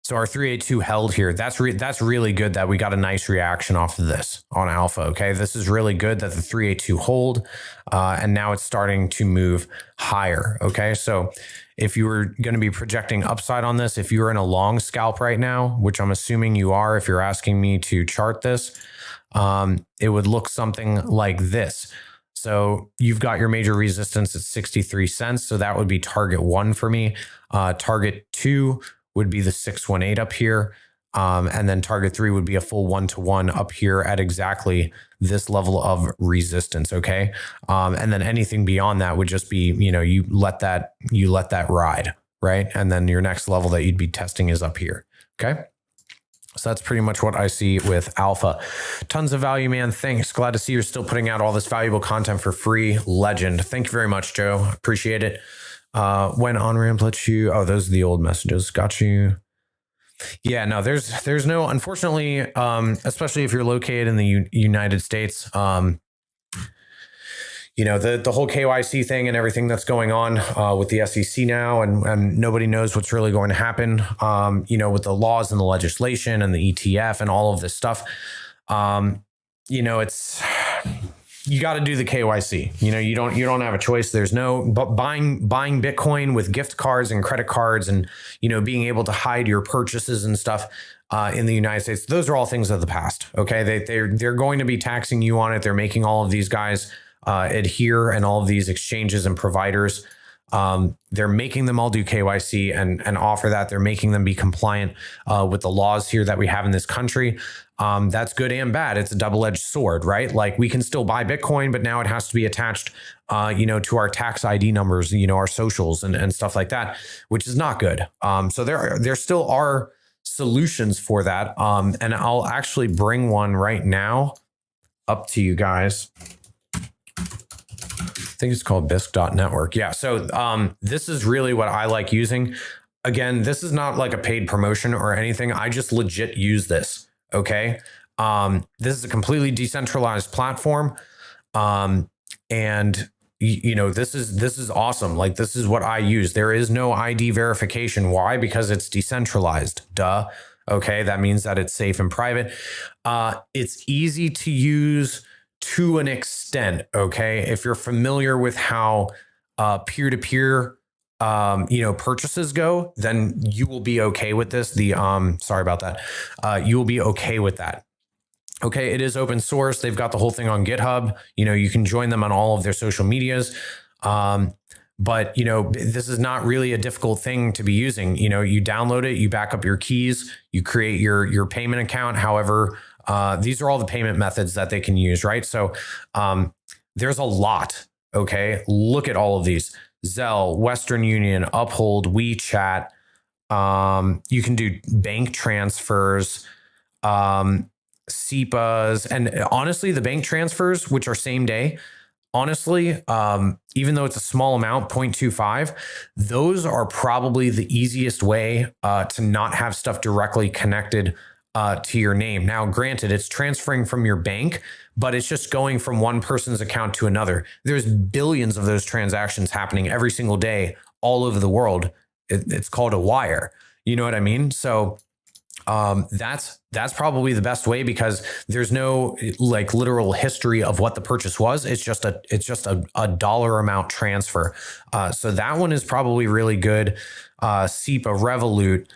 So our 382 held here. That's really good that we got a nice reaction off of this on alpha. Okay, this is really good that the 382 hold, and now it's starting to move higher. Okay, so if you were going to be projecting upside on this, if you were in a long scalp right now, which I'm assuming you are, if you're asking me to chart this, it would look something like this. So you've got your major resistance at 63 cents. So that would be target 1 for me. Target 2 would be the 618 up here. And then target 3 would be a full 1-to-1 up here at exactly this level of resistance. Okay. And then anything beyond that would just be, you let that ride. Right. And then your next level that you'd be testing is up here. Okay. So that's pretty much what I see with alpha. Tons of value, man. Thanks. Glad to see you're still putting out all this valuable content for free. Legend. Thank you very much, Joe. Appreciate it. When on-ramp lets you, those are the old messages. Got you. Yeah, no, there's no, unfortunately, especially if you're located in the United States, the whole KYC thing and everything that's going on with the SEC now, and nobody knows what's really going to happen, with the laws and the legislation and the ETF and all of this stuff. It's, you got to do the KYC. You don't have a choice. There's no, but buying Bitcoin with gift cards and credit cards and, being able to hide your purchases and stuff in the United States. Those are all things of the past. Okay. They're going to be taxing you on it. They're making all of these guys adhere, and all of these exchanges and providers, they're making them all do KYC and offer that. They're making them be compliant with the laws here that we have in this country. That's good and bad. It's a double-edged sword, right? Like we can still buy Bitcoin, but now it has to be attached, to our tax ID numbers, our socials and stuff like that, which is not good. So there still are solutions for that. And I'll actually bring one right now up to you guys. I think it's called bisq.network. Yeah. So this is really what I like using. Again, this is not like a paid promotion or anything. I just legit use this. Okay. This is a completely decentralized platform. And this is awesome. Like this is what I use. There is no ID verification. Why? Because it's decentralized. Duh. Okay. That means that it's safe and private. It's easy to use to an extent. Okay. If you're familiar with how peer-to-peer purchases go, then you will be okay with this. Sorry about that. You will be okay with that. Okay. It is open source. They've got the whole thing on GitHub. You can join them on all of their social medias. But this is not really a difficult thing to be using. You download it, you back up your keys, you create your payment account. However, these are all the payment methods that they can use, right? So there's a lot. Okay. Look at all of these. Zelle, Western Union, Uphold, WeChat. You can do bank transfers, SEPAs, and honestly, the bank transfers, which are same day, honestly, even though it's a small amount, 0.25, those are probably the easiest way to not have stuff directly connected to your name. Now, granted, it's transferring from your bank, but it's just going from one person's account to another. There's billions of those transactions happening every single day all over the world. It's called a wire. You know what I mean? So that's probably the best way, because there's no like literal history of what the purchase was. It's just a dollar amount transfer. So that one is probably really good. SEPA, Revolut,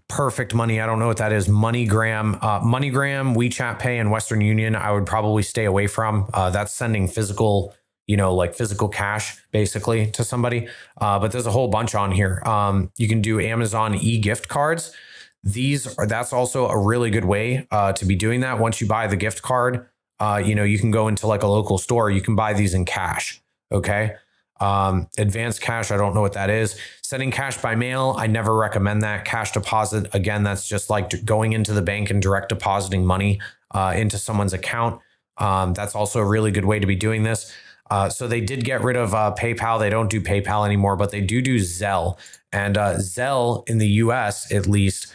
Perfect Money. I don't know what that is. MoneyGram, WeChat Pay, and Western Union, I would probably stay away from. That's sending physical, like physical cash basically to somebody. But there's a whole bunch on here. You can do Amazon e-gift cards. That's also a really good way to be doing that. Once you buy the gift card, you can go into like a local store. You can buy these in cash. Okay. Advanced cash, I don't know what that is. Sending cash by mail, I never recommend that. Cash deposit, again, that's just like going into the bank and direct depositing money into someone's account. That's also a really good way to be doing this. So they did get rid of PayPal. They don't do PayPal anymore, but they do Zelle. And Zelle in the US, at least,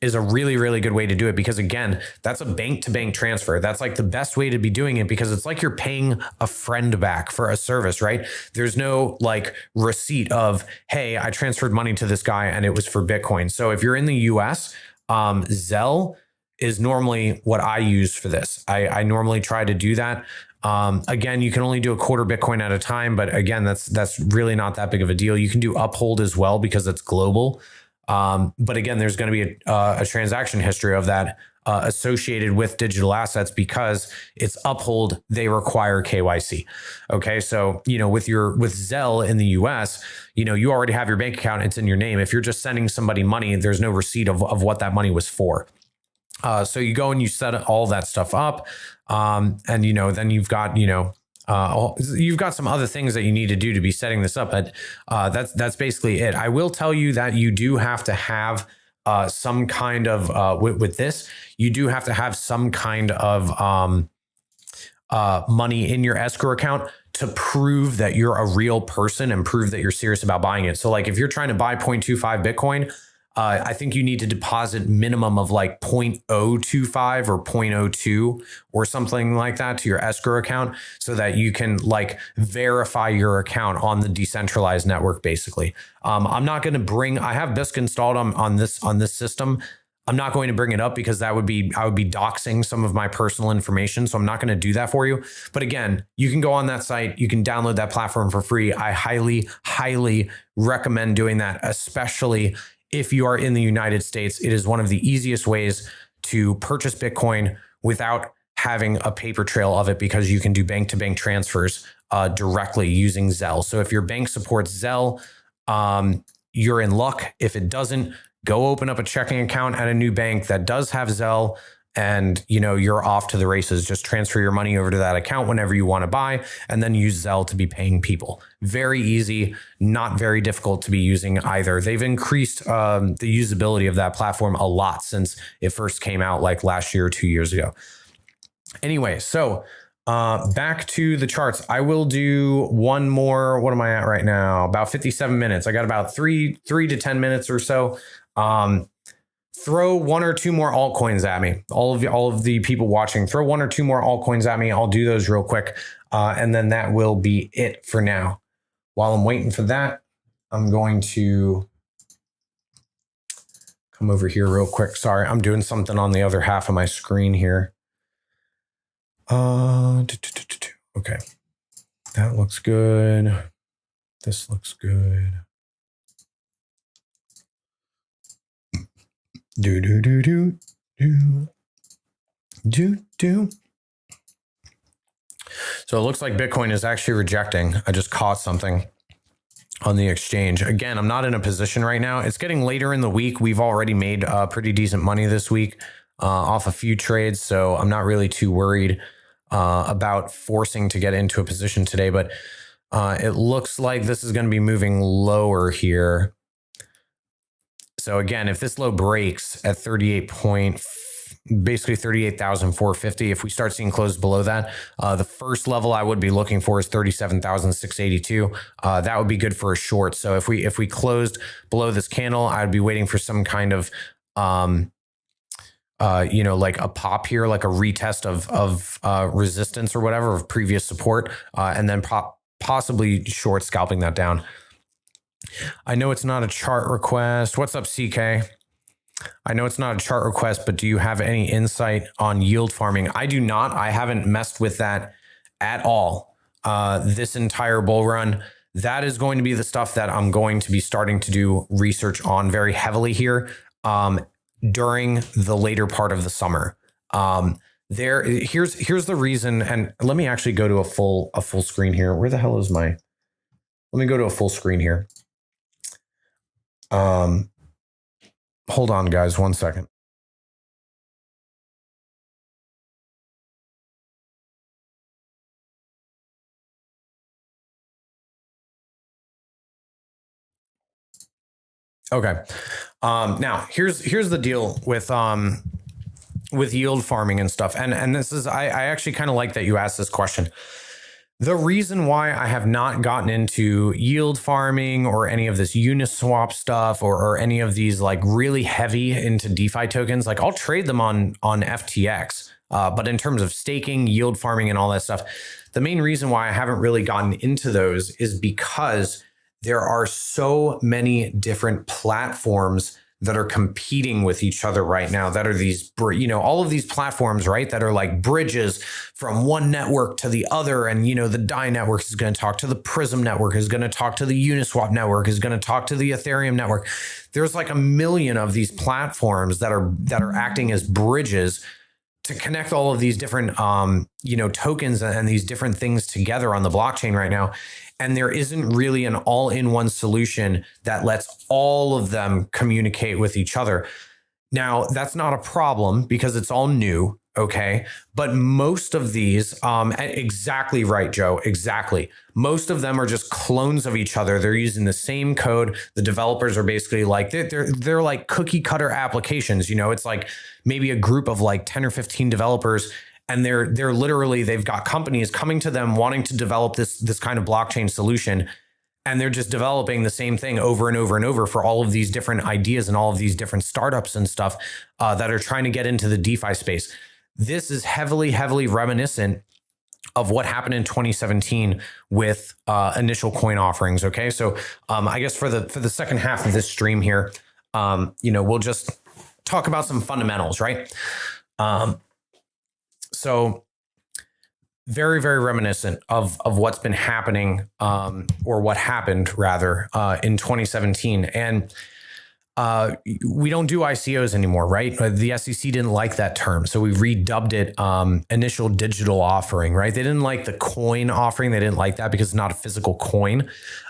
is a really, really good way to do it because, again, that's a bank-to-bank transfer. That's like the best way to be doing it because it's like you're paying a friend back for a service, right? There's no like receipt of, hey, I transferred money to this guy and it was for Bitcoin. So if you're in the US, Zelle is normally what I use for this. I normally try to do that. Again, you can only do a quarter Bitcoin at a time, but again, that's really not that big of a deal. You can do Uphold as well because it's global. But again, there's going to be a transaction history of that associated with digital assets because it's Uphold. They require KYC. Okay, so with Zelle in the US, you already have your bank account. It's in your name. If you're just sending somebody money, there's no receipt of what that money was for. So you go and you set all that stuff up, and then you've got you've got some other things that you need to do to be setting this up, but that's basically it. I will tell you that you do have to have some kind of with this, you do have to have some kind of money in your escrow account to prove that you're a real person and prove that you're serious about buying it. So like if you're trying to buy 0.25 Bitcoin, I think you need to deposit minimum of like 0.025 or 0.02 or something like that to your escrow account so that you can like verify your account on the decentralized network. Basically, I'm not going to I have Bisq installed on this system. I'm not going to bring it up because I would be doxing some of my personal information. So I'm not going to do that for you. But again, you can go on that site. You can download that platform for free. I highly, highly recommend doing that, especially if you are in the United States. It is one of the easiest ways to purchase Bitcoin without having a paper trail of it because you can do bank-to-bank transfers directly using Zelle. So if your bank supports Zelle, you're in luck. If it doesn't, go open up a checking account at a new bank that does have Zelle, and you're off to the races. Just transfer your money over to that account whenever you want to buy, and then use Zelle to be paying people. Very easy, not very difficult to be using either. They've increased the usability of that platform a lot since it first came out like last year or 2 years ago. Anyway, so back to the charts. I will do one more. What am I at right now? About 57 minutes. I got about three to 10 minutes or so. Throw one or two more altcoins at me. All of the people watching, throw one or two more altcoins at me. I'll do those real quick. And then that will be it for now. While I'm waiting for that, I'm going to come over here real quick. Sorry, I'm doing something on the other half of my screen here. Okay. That looks good. This looks good. Do. So it looks like Bitcoin is actually rejecting. I just caught something on the exchange. Again, I'm not in a position right now. It's getting later in the week. We've already made pretty decent money this week off a few trades. So I'm not really too worried about forcing to get into a position today. But it looks like this is going to be moving lower here. So again, if this low breaks at basically 38,450, if we start seeing closes below that, the first level I would be looking for is 37,682. That would be good for a short. So if we closed below this candle, I'd be waiting for some kind of like a pop here, like a retest of resistance or whatever of previous support, and then possibly short scalping that down. I know it's not a chart request. What's up, CK? I know it's not a chart request, but do you have any insight on yield farming? I do not. I haven't messed with that at all this entire bull run. That is going to be the stuff that I'm going to be starting to do research on very heavily here during the later part of the summer. Here's the reason, and let me actually go to a full screen here. Where the hell is let me go to a full screen here. Hold on, guys, 1 second. Okay. Now here's the deal with yield farming and stuff. And this is, I actually kind of like that you asked this question. The reason why I have not gotten into yield farming or any of this Uniswap stuff or any of these like really heavy into DeFi tokens, like I'll trade them on FTX. But in terms of staking, yield farming, and all that stuff, the main reason why I haven't really gotten into those is because there are so many different platforms that are competing with each other right now, that are these, all of these platforms, right, that are like bridges from one network to the other. And, the DAI network is going to talk to the Prism network, is going to talk to the Uniswap network, is going to talk to the Ethereum network. There's like a million of these platforms that are acting as bridges to connect all of these different, tokens and these different things together on the blockchain right now. And there isn't really an all-in-one solution that lets all of them communicate with each other. Now, that's not a problem because it's all new, okay? But most of these, exactly right, Joe, exactly. Most of them are just clones of each other. They're using the same code. The developers are basically like, they're like cookie cutter applications. It's like maybe a group of like 10 or 15 developers. And they're literally, they've got companies coming to them wanting to develop this kind of blockchain solution. And they're just developing the same thing over and over and over for all of these different ideas and all of these different startups and stuff that are trying to get into the DeFi space. This is heavily, heavily reminiscent of what happened in 2017 with initial coin offerings. Okay. So I guess for the second half of this stream here, we'll just talk about some fundamentals, right? So very, very reminiscent of what's been happening, or what happened rather, in 2017. And we don't do ICOs anymore, right? The SEC didn't like that term. So we redubbed it initial digital offering, right? They didn't like the coin offering. They didn't like that because it's not a physical coin.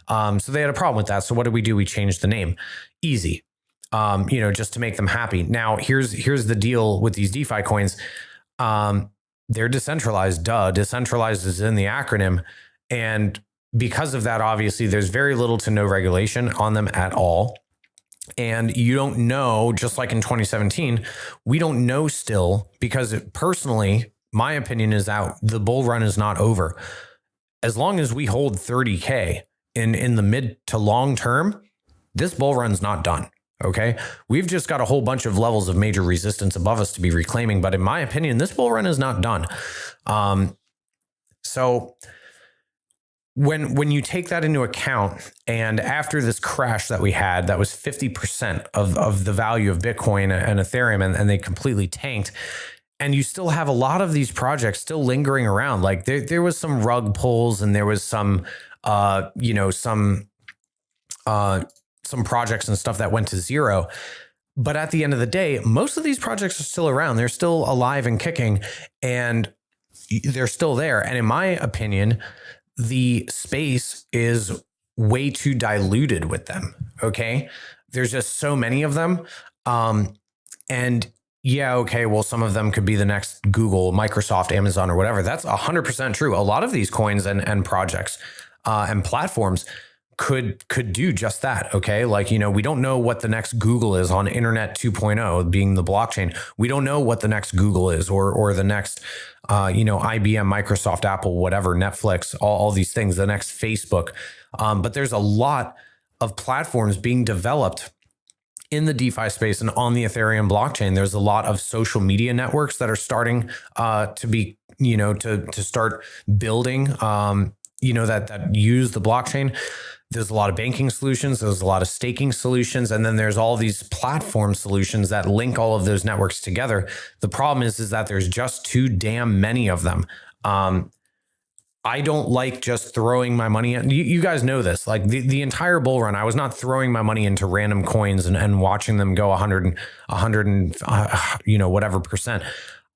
So they had a problem with that. So what did we do? We changed the name. Easy, just to make them happy. Now, here's the deal with these DeFi coins. They're decentralized. Decentralized is in the acronym. And because of that, obviously, there's very little to no regulation on them at all. And you don't know, just like in 2017, we don't know still, because personally, my opinion is that the bull run is not over. As long as we hold 30K in the mid to long term, this bull run's not done. Okay, we've just got a whole bunch of levels of major resistance above us to be reclaiming. But in my opinion, this bull run is not done. So when you take that into account, and after this crash that we had, that was 50% of the value of Bitcoin and Ethereum, and they completely tanked. And you still have a lot of these projects still lingering around. Like there was some rug pulls, and there was some projects and stuff that went to zero. But at the end of the day, most of these projects are still around. They're still alive and kicking, and they're still there. And in my opinion, the space is way too diluted with them. Okay. There's just so many of them. And yeah, okay, well, some of them could be the next Google, Microsoft, Amazon, or whatever. That's 100% true. A lot of these coins and projects and platforms could do just that. Okay. Like, we don't know what the next Google is on Internet 2.0 being the blockchain. We don't know what the next Google is, or the next, IBM, Microsoft, Apple, whatever, Netflix, all these things, the next Facebook. But there's a lot of platforms being developed in the DeFi space and on the Ethereum blockchain. There's a lot of social media networks that are starting to be, to start building, that use the blockchain. There's a lot of banking solutions. There's a lot of staking solutions. And then there's all these platform solutions that link all of those networks together. The problem is that there's just too damn many of them. I don't like just throwing my money in. You guys know this, like the entire bull run, I was not throwing my money into random coins and watching them go 100 and whatever percent.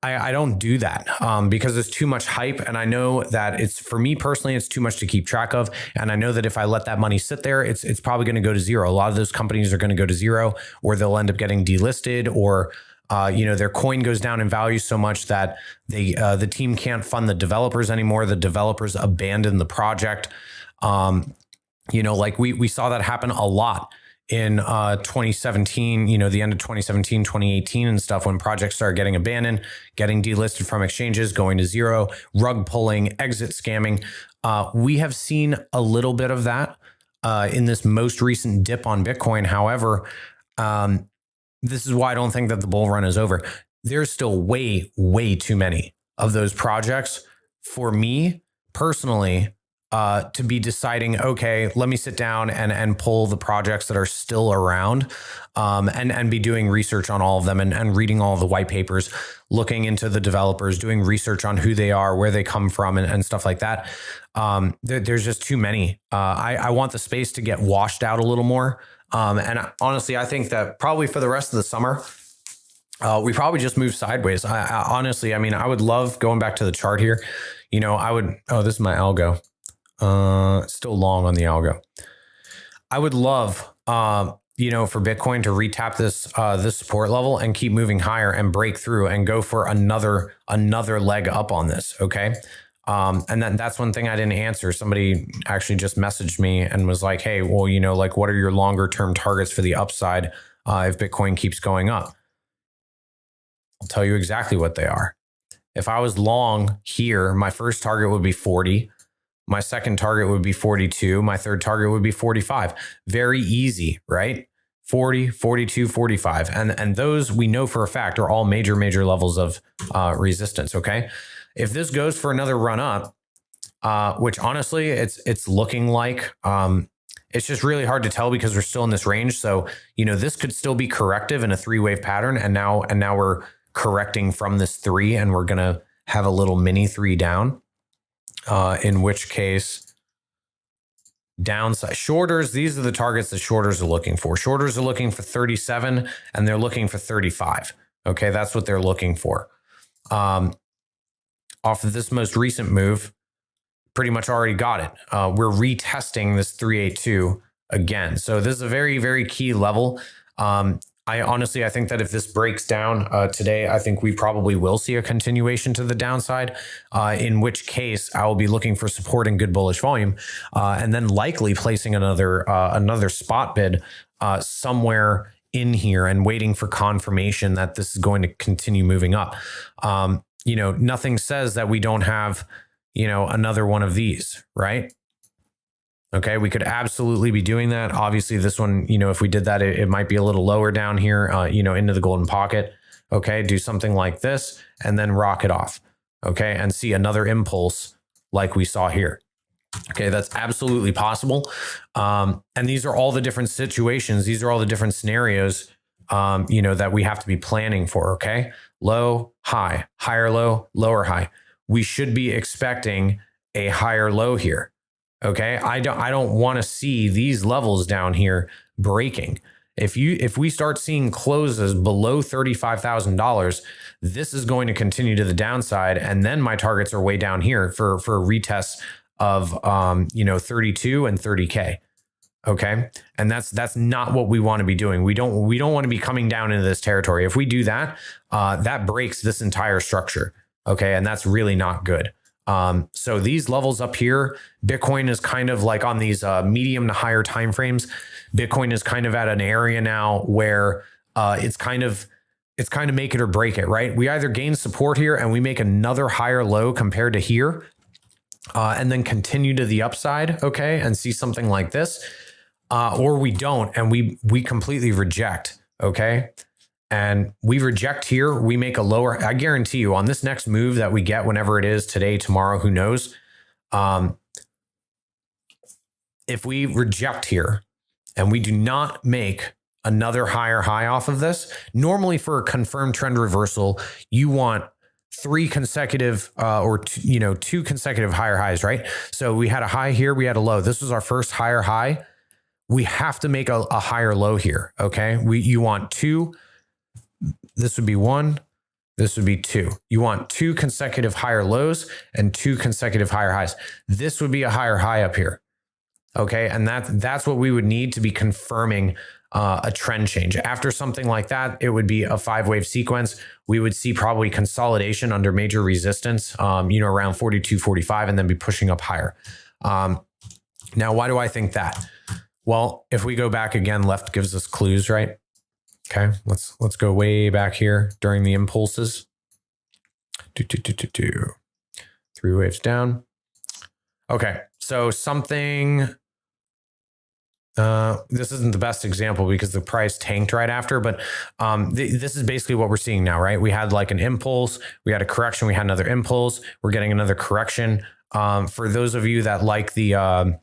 I don't do that because it's too much hype. And I know that for me personally, it's too much to keep track of. And I know that if I let that money sit there, it's probably going to go to zero. A lot of those companies are going to go to zero, or they'll end up getting delisted, or their coin goes down in value so much that the team can't fund the developers anymore. The developers abandon the project. Like we saw that happen a lot in 2017, the end of 2017, 2018 and stuff, when projects started getting abandoned, getting delisted from exchanges, going to zero, rug pulling, exit scamming. We have seen a little bit of that in this most recent dip on Bitcoin. However, this is why I don't think that the bull run is over. There's still way, way too many of those projects for me personally to be deciding, okay, let me sit down and pull the projects that are still around and be doing research on all of them and reading all the white papers, looking into the developers, doing research on who they are, where they come from and stuff like that. There's just too many. I want the space to get washed out a little more. And honestly, I think that probably for the rest of the summer, we probably just move sideways. Honestly, I would love going back to the chart here. This is my algo. Still long on the algo. I would love, for Bitcoin to retap this support level and keep moving higher and break through and go for another leg up on this. Okay. And then that's one thing I didn't answer. Somebody actually just messaged me and was like, hey, well, what are your longer term targets for the upside if Bitcoin keeps going up? I'll tell you exactly what they are. If I was long here, my first target would be 40. My second target would be 42. My third target would be 45. Very easy, right? 40, 42, 45. And those we know for a fact are all major levels of resistance, okay? If this goes for another run up, which honestly, it's looking like, it's just really hard to tell because we're still in this range. So, this could still be corrective in a 3-wave pattern. And now we're correcting from this 3 and we're going to have a little mini 3 down. In which case, downside shorters, these are the targets that shorters are looking for. Shorters are looking for 37 and they're looking for 35. Okay, that's what they're looking for. Off of this most recent move, pretty much already got it. We're retesting this 382 again. So this is a very, very key level. I think that if this breaks down today, I think we probably will see a continuation to the downside, in which case I will be looking for support and good bullish volume, and then likely placing another spot bid somewhere in here and waiting for confirmation that this is going to continue moving up. Nothing says that we don't have, another one of these, right? Okay, we could absolutely be doing that. Obviously, this one, if we did that, it might be a little lower down here, into the golden pocket. Okay, do something like this and then rock it off. Okay, and see another impulse like we saw here. Okay, that's absolutely possible. And these are all the different situations. These are all the different scenarios, that we have to be planning for. Okay, low, high, higher low, lower high. We should be expecting a higher low here. Okay, I don't want to see these levels down here breaking. If we start seeing closes below $35,000, this is going to continue to the downside, and then my targets are way down here for retests of 32 and 30K. Okay, and that's not what we want to be doing. We don't want to be coming down into this territory. If we do that, that breaks this entire structure. Okay, and that's really not good. So these levels up here, Bitcoin is kind of like on these medium to higher timeframes. Bitcoin is kind of at an area now where it's kind of make it or break it, right? We either gain support here and we make another higher low compared to here, and then continue to the upside, okay, and see something like this, or we don't and we completely reject, okay? And we reject here, we make a lower, I guarantee you on this next move that we get, whenever it is, today, tomorrow, who knows? If we reject here and we do not make another higher high off of this, normally for a confirmed trend reversal, you want 3 consecutive two consecutive higher highs, right? So we had a high here, we had a low. This was our first higher high. We have to make a higher low here, okay? You want 2. This would be 1. This would be 2. You want 2 consecutive higher lows and 2 consecutive higher highs. This would be a higher high up here. Okay. And that's what we would need to be confirming a trend change. After something like that, it would be a 5-wave sequence. We would see probably consolidation under major resistance, around 42, 45, and then be pushing up higher. Now, why do I think that? Well, if we go back again, left gives us clues, right? Okay, let's go way back here during the impulses. 3 waves down. Okay, so something, this isn't the best example because the price tanked right after, but this is basically what we're seeing now, right? We had like an impulse, we had a correction, we had another impulse, we're getting another correction. For those of you that like the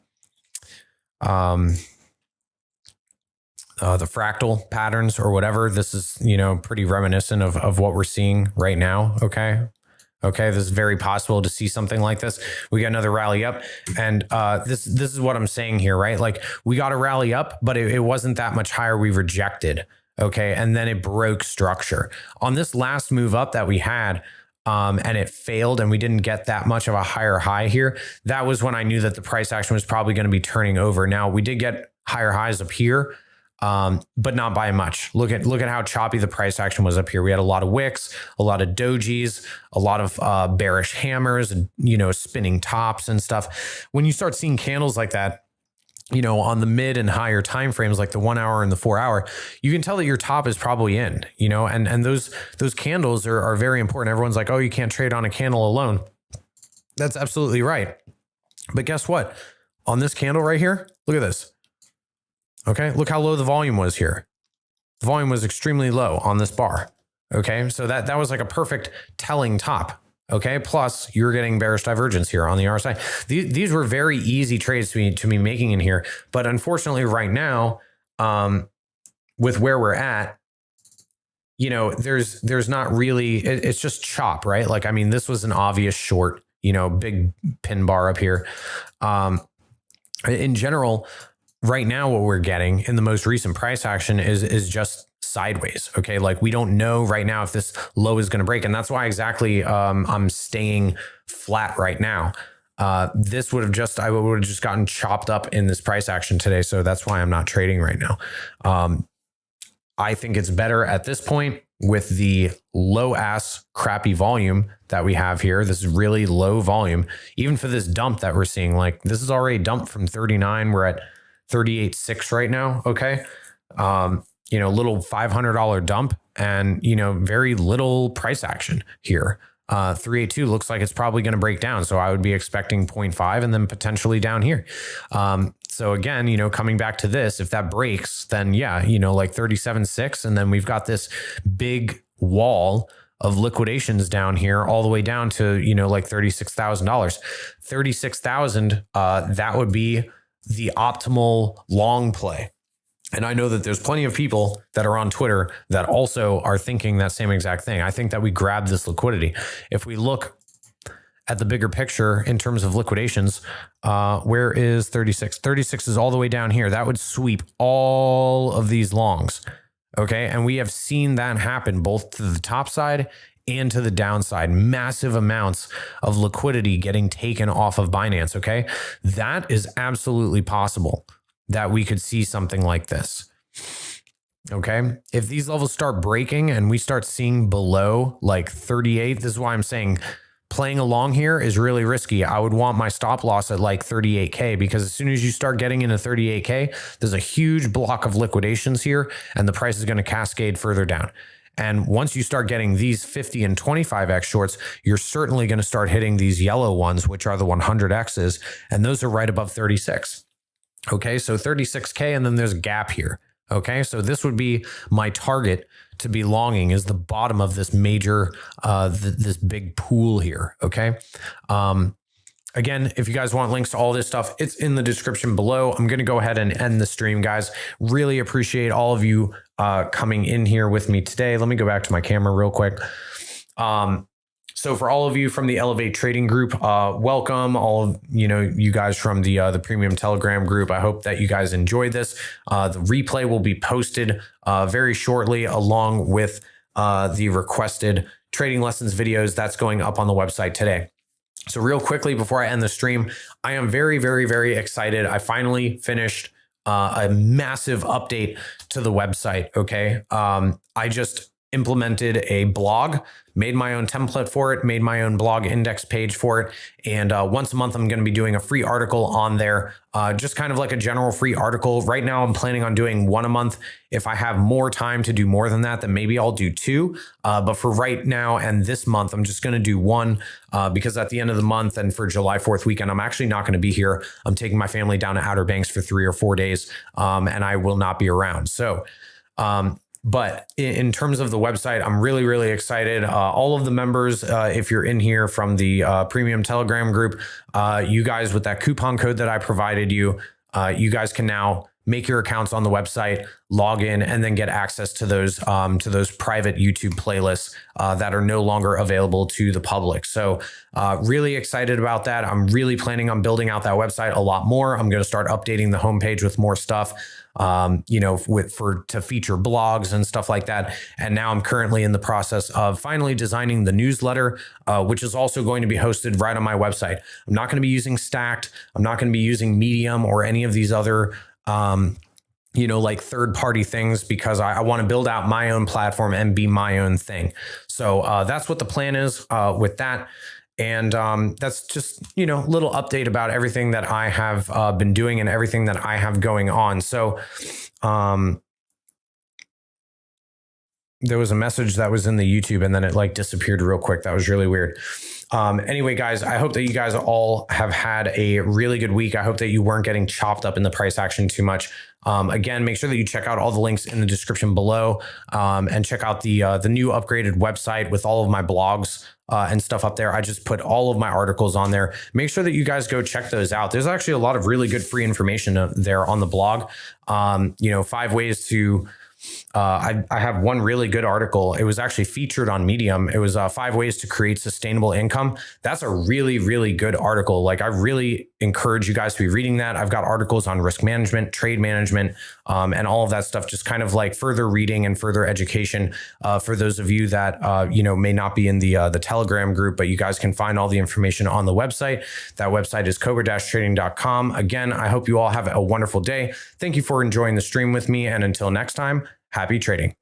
fractal patterns or whatever, this is, pretty reminiscent of what we're seeing right now. Okay, this is very possible to see something like this. We got another rally up, and this is what I'm saying here, right? Like we got a rally up, but it wasn't that much higher. We rejected, okay, and then it broke structure on this last move up that we had, and it failed, and we didn't get that much of a higher high here. That was when I knew that the price action was probably going to be turning over. Now we did get higher highs up here, but not by much. Look at how choppy the price action was up here. We had a lot of wicks, a lot of dojis, a lot of bearish hammers, and spinning tops and stuff. When you start seeing candles like that, on the mid and higher time frames, like the 1 hour and the 4 hour, you can tell that your top is probably in. And those candles are very important. Everyone's like, oh, you can't trade on a candle alone. That's absolutely right. But guess what? On this candle right here, look at this. Okay, look how low the volume was here. The volume was extremely low on this bar. Okay, so that was like a perfect telling top. Okay, plus you're getting bearish divergence here on the RSI. These were very easy trades to be making in here, but unfortunately right now, with where we're at, there's not really, it's just chop, right? Like, I mean, this was an obvious short, big pin bar up here. In general, right now, what we're getting in the most recent price action is just sideways. Okay, like we don't know right now if this low is going to break, and that's why exactly I'm staying flat right now. This would have just gotten chopped up in this price action today, so that's why I'm not trading right now. I think it's better at this point with the low ass crappy volume that we have here. This is really low volume, even for this dump that we're seeing. Like this is already dumped from 39. We're at 38.6 right now. Okay. Little $500 dump and, very little price action here. 382 looks like it's probably going to break down. So I would be expecting 0.5 and then potentially down here. So again, coming back to this, if that breaks, then yeah, like 37.6. And then we've got this big wall of liquidations down here all the way down to, like $36,000, 36,000. That would be the optimal long play. And I know that there's plenty of people that are on Twitter that also are thinking that same exact thing. I think that we grab this liquidity. If we look at the bigger picture in terms of liquidations, where is 36? 36 is all the way down here. That would sweep all of these longs. Okay. And we have seen that happen both to the top side and to the downside. Massive amounts of liquidity getting taken off of Binance. Okay. That is absolutely possible that we could see something like this. Okay. If these levels start breaking and we start seeing below like 38, this is why I'm saying playing along here is really risky. I would want my stop loss at like 38K, because as soon as you start getting into 38K, there's a huge block of liquidations here and the price is going to cascade further down. And once you start getting these 50 and 25X shorts, you're certainly going to start hitting these yellow ones, which are the 100Xs. And those are right above 36. Okay, so 36K, and then there's a gap here. Okay, so this would be my target to be longing, is the bottom of this major, this big pool here. Okay. Again, if you guys want links to all this stuff, it's in the description below. I'm going to go ahead and end the stream, guys. Really appreciate all of you coming in here with me today. Let me go back to my camera real quick. So for all of you from the Elevate Trading Group, welcome. All of you guys from the Premium Telegram group. I hope that you guys enjoyed this. The replay will be posted very shortly, along with the requested trading lessons videos that's going up on the website today. So real quickly before I end the stream, I am very, very, very excited. I finally finished a massive update to the website. Okay, I just implemented a blog, made my own template for it, made my own blog index page for it. And once a month, I'm going to be doing a free article on there, just kind of like a general free article. Right now, I'm planning on doing one a month. If I have more time to do more than that, then maybe I'll do two. But for right now and this month, I'm just going to do one because at the end of the month and for July 4th weekend, I'm actually not going to be here. I'm taking my family down to Outer Banks for 3 or 4 days, and I will not be around. So, but in terms of the website, I'm really, really excited. All of the members, if you're in here from the premium Telegram group, you guys with that coupon code that I provided you, you guys can now make your accounts on the website, log in, and then get access to those private YouTube playlists that are no longer available to the public. So really excited about that. I'm really planning on building out that website a lot more. I'm going to start updating the homepage with more stuff, to feature blogs and stuff like that. And now I'm currently in the process of finally designing the newsletter, which is also going to be hosted right on my website. I'm not going to be using Stacked. I'm not going to be using Medium or any of these other like third-party things, because I want to build out my own platform and be my own thing. So that's what the plan is with that. And that's just, a little update about everything that I have been doing and everything that I have going on. So there was a message that was in the YouTube and then it disappeared real quick. That was really weird. Anyway, guys, I hope that you guys all have had a really good week. I hope that you weren't getting chopped up in the price action too much. Again, make sure that you check out all the links in the description below, and check out the new upgraded website with all of my blogs and stuff up there. I just put all of my articles on there. Make sure that you guys go check those out. There's actually a lot of really good free information there on the blog. 5 ways to I have one really good article. It was actually featured on Medium. It was 5 ways to create sustainable income. That's a really, really good article. I really encourage you guys to be reading that. I've got articles on risk management, trade management, and all of that stuff, just kind of further reading and further education for those of you that, may not be in the Telegram group, but you guys can find all the information on the website. That website is kobra-trading.com. Again, I hope you all have a wonderful day. Thank you for enjoying the stream with me. And until next time, happy trading.